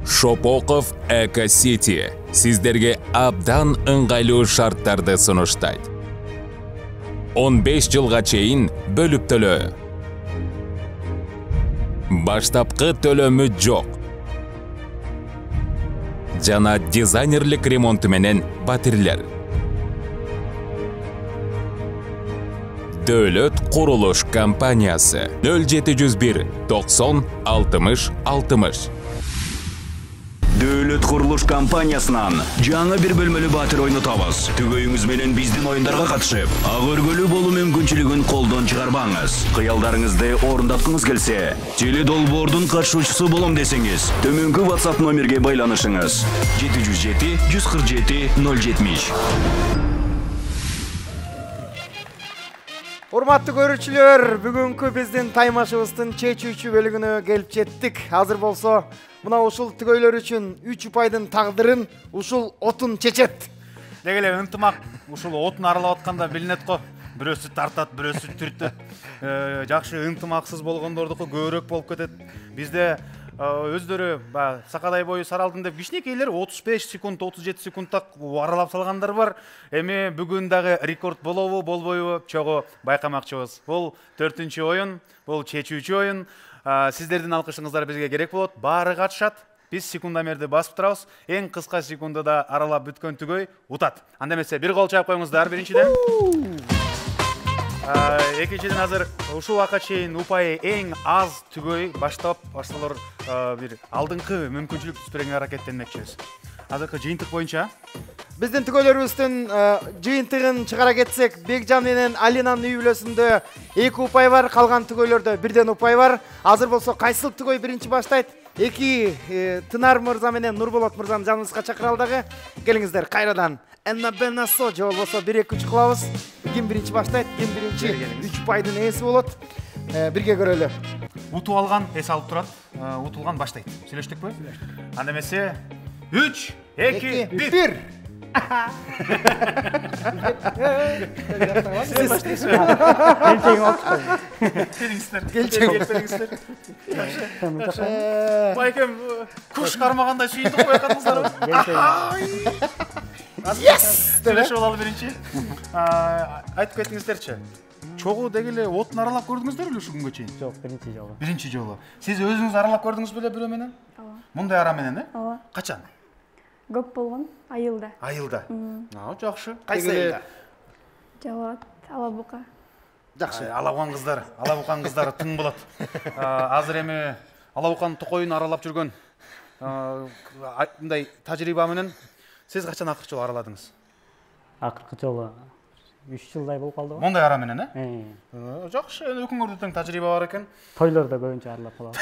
Шопоков Эко-Сити сиздерге абдан ыңгайлуу шарттарды сунуштайт. 15 жылга чейин бөлүп төлөө. Баштапкы төлөмү жок. Жана дизайнерлик ремонту менен батирлер. Дөөлөт курулуш компаниясы 0701 90 60 60. Дөөлөт курулуш компаниясынан жаңы бир бөлмөлүү батир ойнотобуз. Түгөйүңүз менен биздин оюндарга катышып, ак өргөлүү болуу мүмкүнчүлүгүн колдон чыгарбаңыз. Кыялдарыңызды орундаткыңыз келсе, теледолбоордун катышуучусу болом десеңиз, төмөнкү WhatsApp номерге байланышыңыз. 707 147 070. Урматтуу көрүүчүлөр, бүгүнкү биздин таймашыбыздын чечүүчү бөлүгүнө келип жеттик. Азыр болсо мына ушул түгөйлөр үчүн 3 упайдын тагдырын ушул отун чечет. Дегеле ынтымак ушул отун аралап атканда билинет го. Бирөөсү тартат, бирөөсү түртөт. Жакшы ынтымаксыз болгондордуку көбүрөөк болуп кетет. Бизде өздөрү сакадай бою саралдым деп кичинекейлер 35 секунд, 37 секундта аралап салгандар бар. Эми бүгүн дагы рекорд болобу, болбойбу чогуу байкамакчыбыз. Бул 4-чү оюн, бул чечүүчү оюн. Сиздердин алкышыңыздар бизге керек болот. Баары катышат. Биз секундомерди басып турабыз. Эң кыска секундада аралап бүткөн түгөй утат. Анда эмесе бир кол чаап коюңуздар биринчиден. Экинчиден азыр ушул убакка чейин упайы эң аз түгөй башталар бир алдыңкы мүмкүнчүлүк түзбөгөнгө аракеттенмекчибиз. Азыркы жыйынтык боюнча биздин түгөйлөрүбүздүн жыйынтыгын чыгара кетсек, Бекжан менен Алинанын үй бүлөсүндө 2 упай бар, калган түгөйлөрдө 1 упай бар. Азыр болсо кайсыл түгөй биринчи баштайт? Эки Тынар мырза менен Нурболот мырзаны жаныбызга чакыралы дагы. Келиңиздер кайрадан. Энна бенасо же болбосо 1-2-3 кылабыз. Ким биринчи баштайт, ким биринчи 3 пайдын ээси болот. Бирге көрөлү. Утуп алган эс алып турат, утулган баштайт. Сүйлөштүкпү? Анда эмесе 3, 2, 1. Келчеңиздер. Байкем куш кармагандай сүйүндүк кое калдыңыздарбы? Сүйлөшүп алалы биринчи. Айтып кетиңиздерчи. Чогуу дегеле отун аралап көрдүңүздөр беле ушу күнгө чейин? Жок, биринчи жолу. Биринчи жолу. Сиз өзүңүз аралап көрдүңүз беле бирөө менен? Ооба. Мындай ара менен, Ооба. Качан? Көп болгон, айылда. Айылда. Жакшы. Кайсы айылда? Жалат, Алабука. Жакшы. Алабукан кыздары тың болот. Азыр эми Алабукан токоюн аралап жүргөн мындай тажрыйба менен сиз качан акыркы жолу араладыңыз? Акыркы жолу 3 жылдай болуп калды. Мондай ара менен, Жакшы, эми өкүңөрдө тең тажрыйба бар экен. Тойлордо көбүнчө аралап калабыз.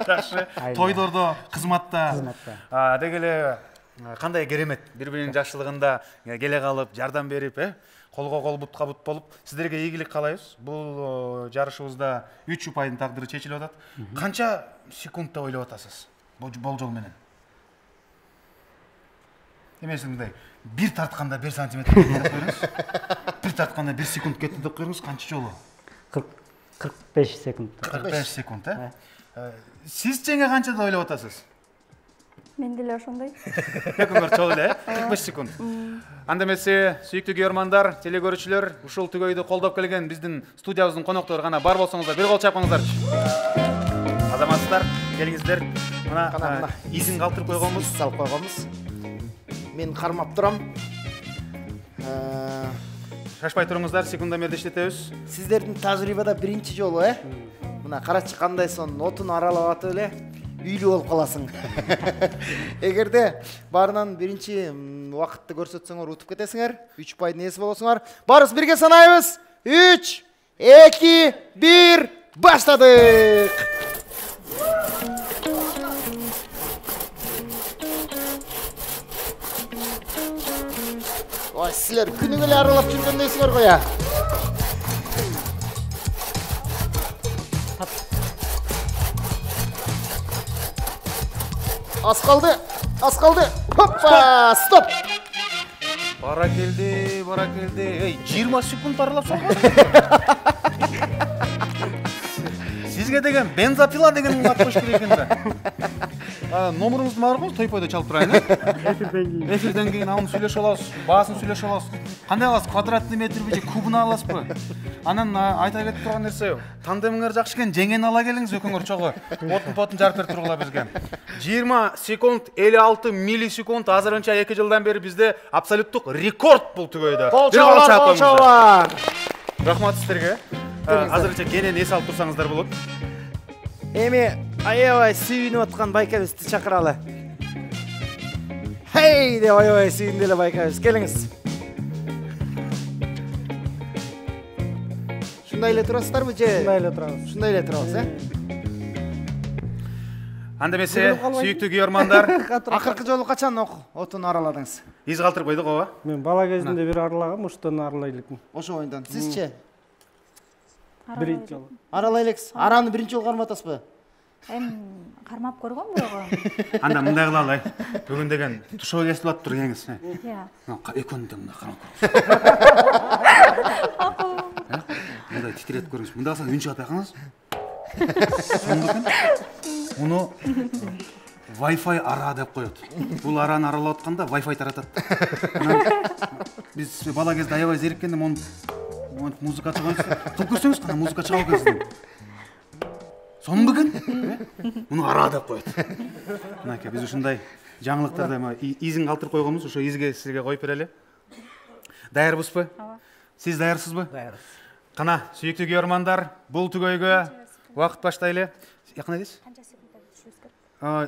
Жакшы. Тойлордо, кызматта. Дегеле кандай керемет, бири-биринин жакшылыгында келе калып, жардам берип, колго кол, бутка бут болуп, сиздерге ийгилик каалайбыз. Бул жарышыбызда 3 упайдын тагдыры чечилип атат. Канча секундта ойлоп атасыз болжол менен? Эмеси мындай, бир тартканда 1 сантиметр кетти деп коюңуз. Бир тартканда 1 секунд кетти деп коюңуз, канча жолу? 45 секунд. 45 секунд, Сиз жеңе канчада ойлоп атасыз? Мен деле ошондой. Өкүңөр чогуу эле, 45 секунд. Анда эмесе, сүйүктүү көрөрмандар, телекөрүүчүлөр, ушул түгөйдү колдоп келген биздин студиябыздын коноктору гана бар болсоңуздар, бир кол чапкаңыздарчы. Азаматсыздар, келиңиздер. Мына изин калтырып койгонбуз, салып койгонбуз. Мен кармап турам. Шашпай туруңуздар, секундомерди иштетебиз. Сиздердин тажрыйбада биринчи жолу, Мына карачы кандай сон отун аралап атып эле үйлүү болуп каласың. Эгерде баарынан биринчи убакытты көрсөтсөңөр утуп кетесиңер, 3 пайдын ээси болосуңар. Барыбыз бирге санайбыз. 3, 2, 1, баштадык. Ой, силер күнүң эле аралап жүргөндөйсүңөр го я. Az kaldı. Hoppa, stop. Бара келди. 20 секунд аралап салган. Сизге деген бензопила деген ат коюш керек экен да. Номеруңуз бар го, тойпойдо чалып турайын. Эфирден кийин аны сүйлөшүп алабыз, баасын сүйлөшүп алабыз. Кандай аласыз? Квадратный метрби же кубуна аласызбы? Анан айта кетип турган нерсе, тандемиңер жакшы экен, жеңени ала келиңиз өкүңөр чогуу. Отун жарып берип тургула бизге. 20 секунд 56 миллисекунд азырынча 2 жылдан бери бізде абсолюттук рекорд бул түгөйдө. Колчалар. Рахмат сиздерге. Азырынча кенен эс алып турсаңыздар болот. Эми аябай сүйүнүп аткан байкебизди чакыралы. Хей деп аябай сүйүндү эле байкебиз. Келиңиз. Шундай эле турасыздарбы же? Шундай эле турабыз, Анда эмесе, сүйүктүү көрөрмандар, акыркы жолу качан отун араладыңыз? Из калтырып койдук, ооба. Мен бала кезинде бир аралагам, уштан аралай элекмин. Ошо оюндан. Сизчи? Биринчи жолу. Аралай элексиз. Араны биринчи жолу кармап атасызбы? Кармап көргөн бирок. Анда мындай кылалы. Бүгүн деген тушоо кесип атыптыр кеңиз. Экөөнү мына кармап көрүңүз. Мындай титиретип көрүңүз. Мындай кылсаң үн чыгат акыңыз. Уну Wi-Fi ара деп коет. Бул араны аралап атканда Wi-Fi таратат. Биз бала кезде аябай зериккенде мону музыка чыгабыз. Кылып көрсөңүз кана музыка чыгабы көзүнөн. Сонун бүгүн? Муну ара деп коет. Мынакей биз ушундай жаңылыктарды изин калтырып койгонбуз. Ошо изге сизге коюп берели. Даярбызбы? Ооба. Сиз даярсызбы? Даярбыз. Кана, сүйүктүү көрөрмандар, бул түгөйгө убакыт баштайлы. Кандай дейсиз?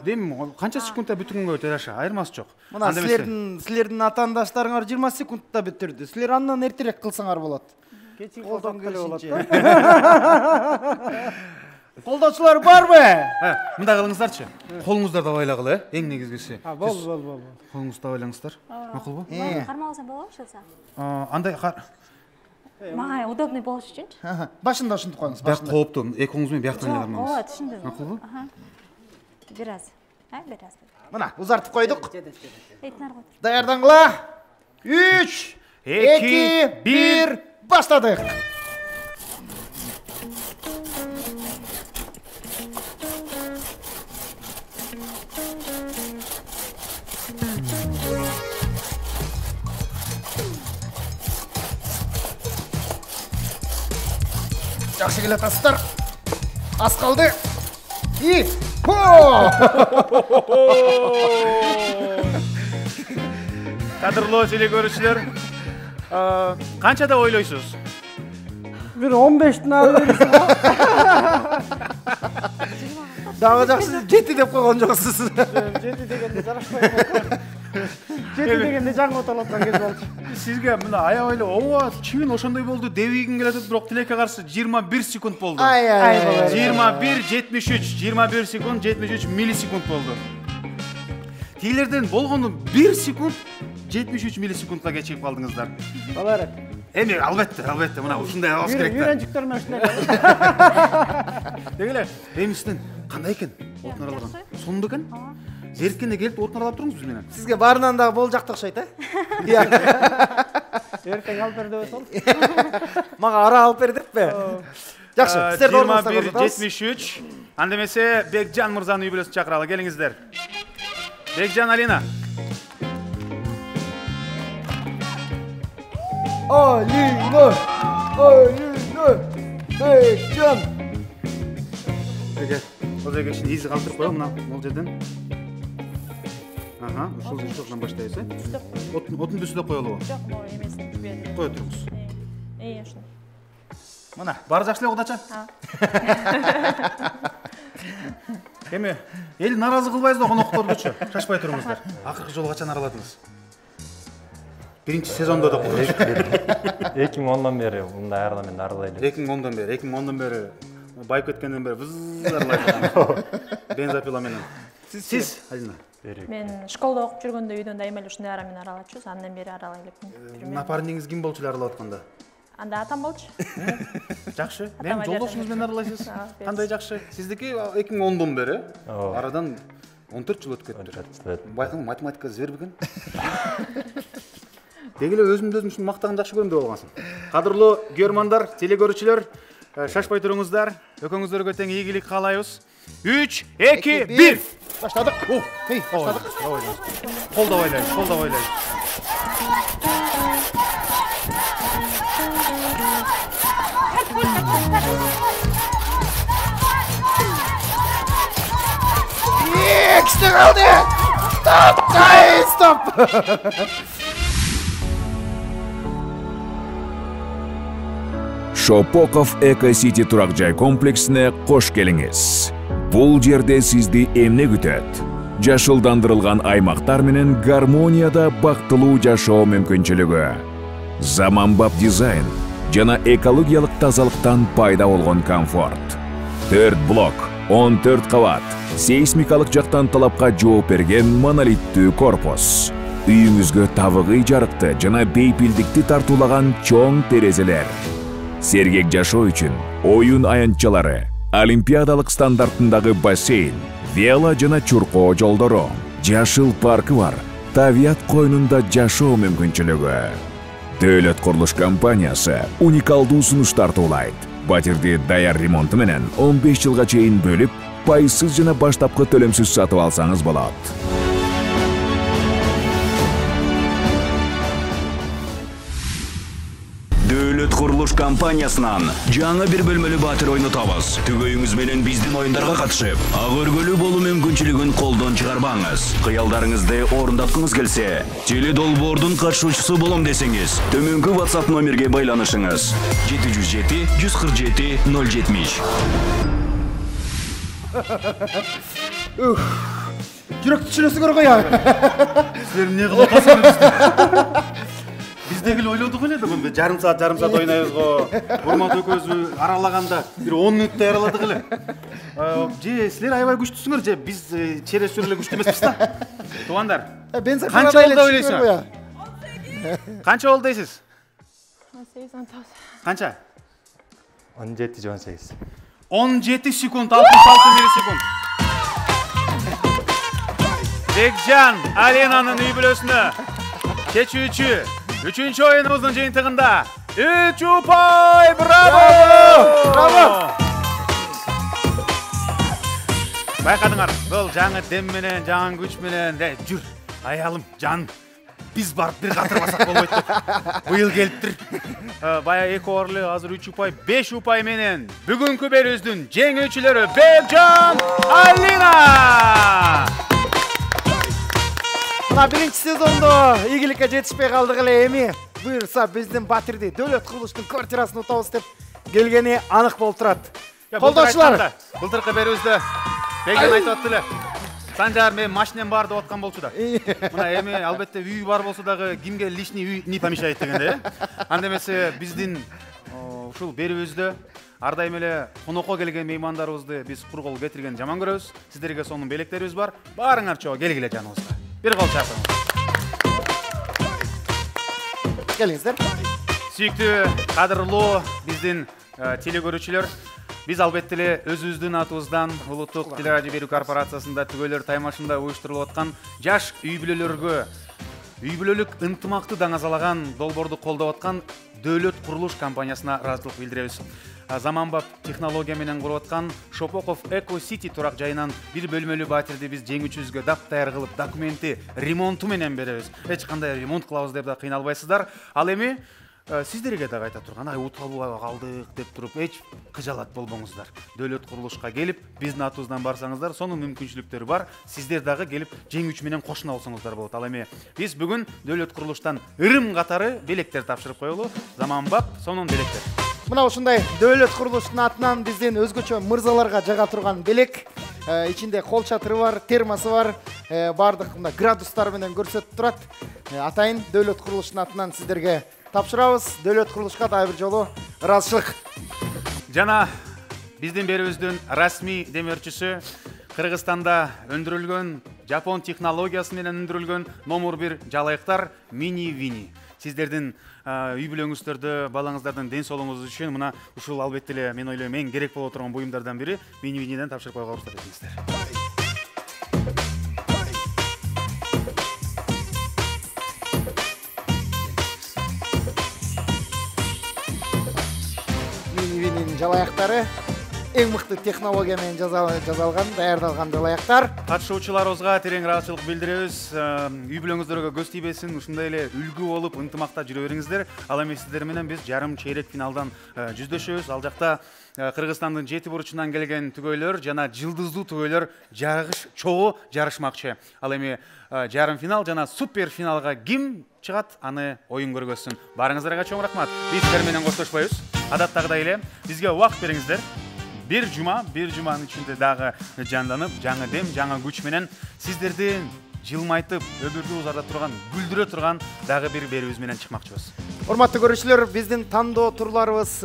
Дейм, канча секундта бүтүнгөнгө жараша, айырмасы жок. Мына силердин атаандаштарыңар 20 секундта бүтүрдү. Силер андан эртерээк кылсаңар болот. Кечиң колдон келе болот. Колдоочулар барбы? Мында кылыңыздарчы. Колуңуздарды абайлагыла, эң негизгиси. Бол. Колуңузду абайлаңыздар. Макулбу? Кармак алсам болобу ошолса? Андай Мага удобный болуш үчүнчү. Башында ушинтип коюңуз. Бак коопту. Эки колуңуз менен бияктан эле кармаңыз. Ооба, түшүндүм. Макулбу? Бир аз. Бир аз. Мына, узартып койдук. Эйтнар кой. Даярдаңыла. 3, 2, 1, баштадык. Жақсы келе атасыздар. Аз қалды. И по! Кадырлуу телекөрүүчүлөр, канчада ойлойсуз? Бир 15-тен алып бересиң го. Дагы жакшы 7 деп койгон жоксуз. 7 дегенде жарашпай болду. 7 дегенде жаңы отолуп аткан кез болчу. Сизге мына аябай эле ооба чын ошондой болду дебегим келет, бирок тилекке каршы 21 секунд болду. 21:73, 21 секунд 73 миллисекунд болду. Тилерден болгону 1 секунд 73 миллисекундка кечигип калдыңыздар. Болор. Эми албетте, мына ушундай алабыз керек да. Үйрөнчүктөр менен ушундай. Дегеле, эмисинен кандай экен? Отун аралаган. Сонду экен? Зерткенде келип отун аралап туруңуз биз менен. Сизге баарынан дагы болжакты окшойт, Эртең алып бер деп сол. Мага ара алып бер деппи? Жакшы, сиздер орнуңузга отурыңыз. 21:73. Анда эмесе Бекжан мырзанын үй бүлөсүн чакыралы, келиңиздер. Бекжан, Алина. Алина! Бекжан! Ол жерге кичине изи калтырып коелу, мына бул жерден. Ушул жактан баштайбыз, Отун дүзүлөп коелубу? Жок, могу эмесин түбөдү. Кое туруңуз. Ошондой. Мына, баары жакшы эле кудача. Эми, эл наразы кылбайбыз да коноктордучу. Шашпай туруңуздар. Акыркы жолу качан араладыңыз? Биринчи сезондо да кылдык. 2010-дан бери мындай арада мен аралайлы. 2010-дан бери байып кеткенден бери выз аралайт. Бензопила менен. Сиз, Алина? Мен школда окуп жүргөндө үйдөн дайыма эле ушундай ара менен аралачубуз. Андан бери аралай элепмин. Напарниңиз ким болчу эле аралап атканда? Анда атам болчу. Жакшы. Мен жолдошуңуз менен аралайсыз. Кандай жакшы. Сиздики 2010-дон бери. Арадан 14 жыл өтүп кетти. Байкам, математика зер бекен. Дегеле өзүмдү ушун мактаган жакшы көрөм деп алгансың. Кадырлуу көрөрмандар, телекөрүүчүлөр, шашпай туруңуздар. Экөөңүздөргө тең ийгилик каалайбыз. 3, 2, 1. Баштадык. Баштадык. Колдо ойлойбуз. Ikisi kaldı. Stop. Шопоков Эко-Сити турак жай комплексине кош келиңиз. Бул жерде сизди эмне күтөт? Жашылдандырылган аймактар менен гармонияда бактылуу жашоо мүмкүнчүлүгү. Заманбап дизайн жана экологиялык тазалыктан пайда болгон комфорт. 4 блок, 14 кабат, сейсмикалык жактан талапка жооп берген монолиттүү корпус. Үйүңүзгө табыгый жарыкты жана бейпилдикти тартуулаган чоң терезелер. Сергек жашоо үчүн оюн аянтчалары, олимпиадалык стандартындагы бассейн, вело жана чуркоо жолдору, жашыл паркы бар, табият койнунда жашоо мүмкүнчүлүгү. Дөөлөт курулуш компаниясы уникалдуу сунуштар туулайт. Батирди даяр ремонту менен 15 жылга чейин бөлүп, пайсыз жана баштапкы төлөмсүз сатып алсаңыз болот. Дөөлөт курулуш компаниясынан жаңы бир бөлмөлүү батир ойнотобуз. Түгөйүңүз менен биздин оюндарга катышып, ак өргөлүү болуу мүмкүнчүлүгүн колдон чыгарбаңыз. Кыялдарыңызды орундаткыңыз келсе, теледолбоордун катышуучусу болом десеңиз, төмөнкү WhatsApp номерге байланышыңыз. 707 147 070. Жүрөктү түшүнөсүңөр го я. Силер эмне кылып атасыңар? Биздегиле ойлодук эле бүгүн жарым саат ойнойбуз го. Урмат экөөбүз аралаганда бир 10 мүнөттөй араладык эле. Же силер аябай күчтүсүңөр, же биз через эле күчтүү эмеспиз да? Туугандар. Канча болду ойлойсуңар? Канча болду дейсиз? 18-19. Канча? 17-18. 17 секунд, 66 миллисекунд. Бекжан Алинанын үй бүлөсүнө чечүүчү 3-чү оюнубуздун жыйынтыгында 3 упай. Браво! Браво! Байкадыңар, бул жаңы дем менен, жаңы күч менен, жүр, аялым, жаным. Биз барып бир катырбасак болбойт деп. Быйыл келиптир. Бая 2 орлы, азыр 3 упай, 5 упай менен бүгүнкү берүүбүздүн жеңүүчүлөрү Бекжан Алина. Мына биринчи сезондо ийгиликке жетишпей калдык эле, эми буюрса биздин батирди Дөөлөт курулуштун квартирасын утабыз деп келгени анык болуп турат. Колдоочулар, былтыркы берүүбүздө Бекжан айтып атты эле. Санжар мен машинем бар деп аткан болчу да. Мына эми албетте үй бар болсо дагы кимге лишний үй не помешает дегенде, анда эмесе биздин ушул берүүбүздө ар дайым эле конокко келген меймандарыбызды биз кур кол кетирген жаман көрөбүз. Сиздерге сонун белектерибиз бар. Баарыңар чогуу келгиле жаныбызга. Бир кол чакырыңыз. Келиңиздер. Сүйүктүү, кадырлуу биздин телекөрүүчүлөр, биз албетте эле өзүбүздүн атыбыздан Улуттук телерадио берүү корпорациясында Түгөйлөр таймашында уюштурулуп аткан жаш үй бүлөлөргө үй бүлөлүк ынтымакты даңазалаган долбоорду колдоп аткан Дөөлөт курулуш компаниясына ыраазычылык билдиребиз. Заманбап технология менен куруп аткан Шопоков Эко Сити турак жайынан бир бөлмөлүү батирди биз жеңүүчүбүзгө даяр кылып, документи, ремонту менен беребиз. Эч кандай ремонт кылабыз деп да кыйналбайсыздар. Ал эми сиздерге дагы айта турган, уталып калдык деп туруп эч кыжалат болбоңуздар. Дөөлөт курулушка келип, биздин атыбыздан барсаңыздар, сонун мүмкүнчүлүктөрү бар. Сиздер дагы келип, жеңүүчү менен кошуна алсаңыздар болот. Ал эми биз бүгүн Дөөлөт курулуштан ырым катары белектер тапшырып коелу. Заманбап, сонун белектер. Мына ушундай Дөөлөт курулуштун атынан биздин өзгөчө мырзаларга жага турган белек, ичинде кол чатыры бар, термасы бар, бардык мына градустар менен көрсөтүп турат. Атайын Дөөлөт курулуштун атынан сиздерге тапшырабыз. Дөөлөт курулушка дагы бир жолу ыраазычылык. Жана биздин берүүбүздүн расмий демөөрчүсү Кыргызстанда өндүрүлгөн, Жапон технологиясы менен өндүрүлгөн номер 1 жалайыктар Mini Vini. Сиздердин үй бүлөңүздөрдө, балаңыздардын ден соолугуңуз үчүн мына ушул албетте эле мен ойлойм эң керек боло турган буюмдардан бири Mini Vini'ден тапшырып койгонго уруксат этиңиздер. Mini Vini'нин жалаяктары эң мыкты технология менен жасалган, даярдалган жалаяктар. Катышуучуларыбызга терең ыраазычылык билдиребиз. Үй бүлөңүздөргө көз тийбесин, ушундай эле үлгү болуп, ынтымакта жүрө бериңиздер. Ал эми сиздер менен биз жарым чейрек финалдан жүздөшөбүз. Ал жакта Кыргызстандын 7 бурчунан келген түгөйлөр жана жылдыздуу түгөйлөр чогуу жарышмакчы. Ал эми жарым финал жана супер финалга ким чыгат, аны оюн көргөзсүн. Баарыңыздарга чоң рахмат. Биз сиздер менен коштошпойбуз. Адаттагыдай эле бизге убакыт бериңиздер. Бир жуманын ичинде дагы жанданып, жаңы дем, жаңы күч менен сиздердин жылмайтып, өбүрдү узарда турган, күлдүрө турган дагы бир берүүбүз менен чыкмакчыбыз. Урматтуу көрүүчүлөр, биздин тандоо турларыбыз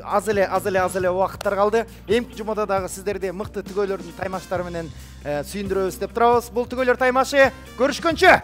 аз эле убакыттар калды. Эмки жумада дагы сиздерди мыкты түгөйлөрдүн таймаштары менен сүйүндүрөбүз деп турабыз. Бул түгөйлөр таймашы, көрүшкөнчө!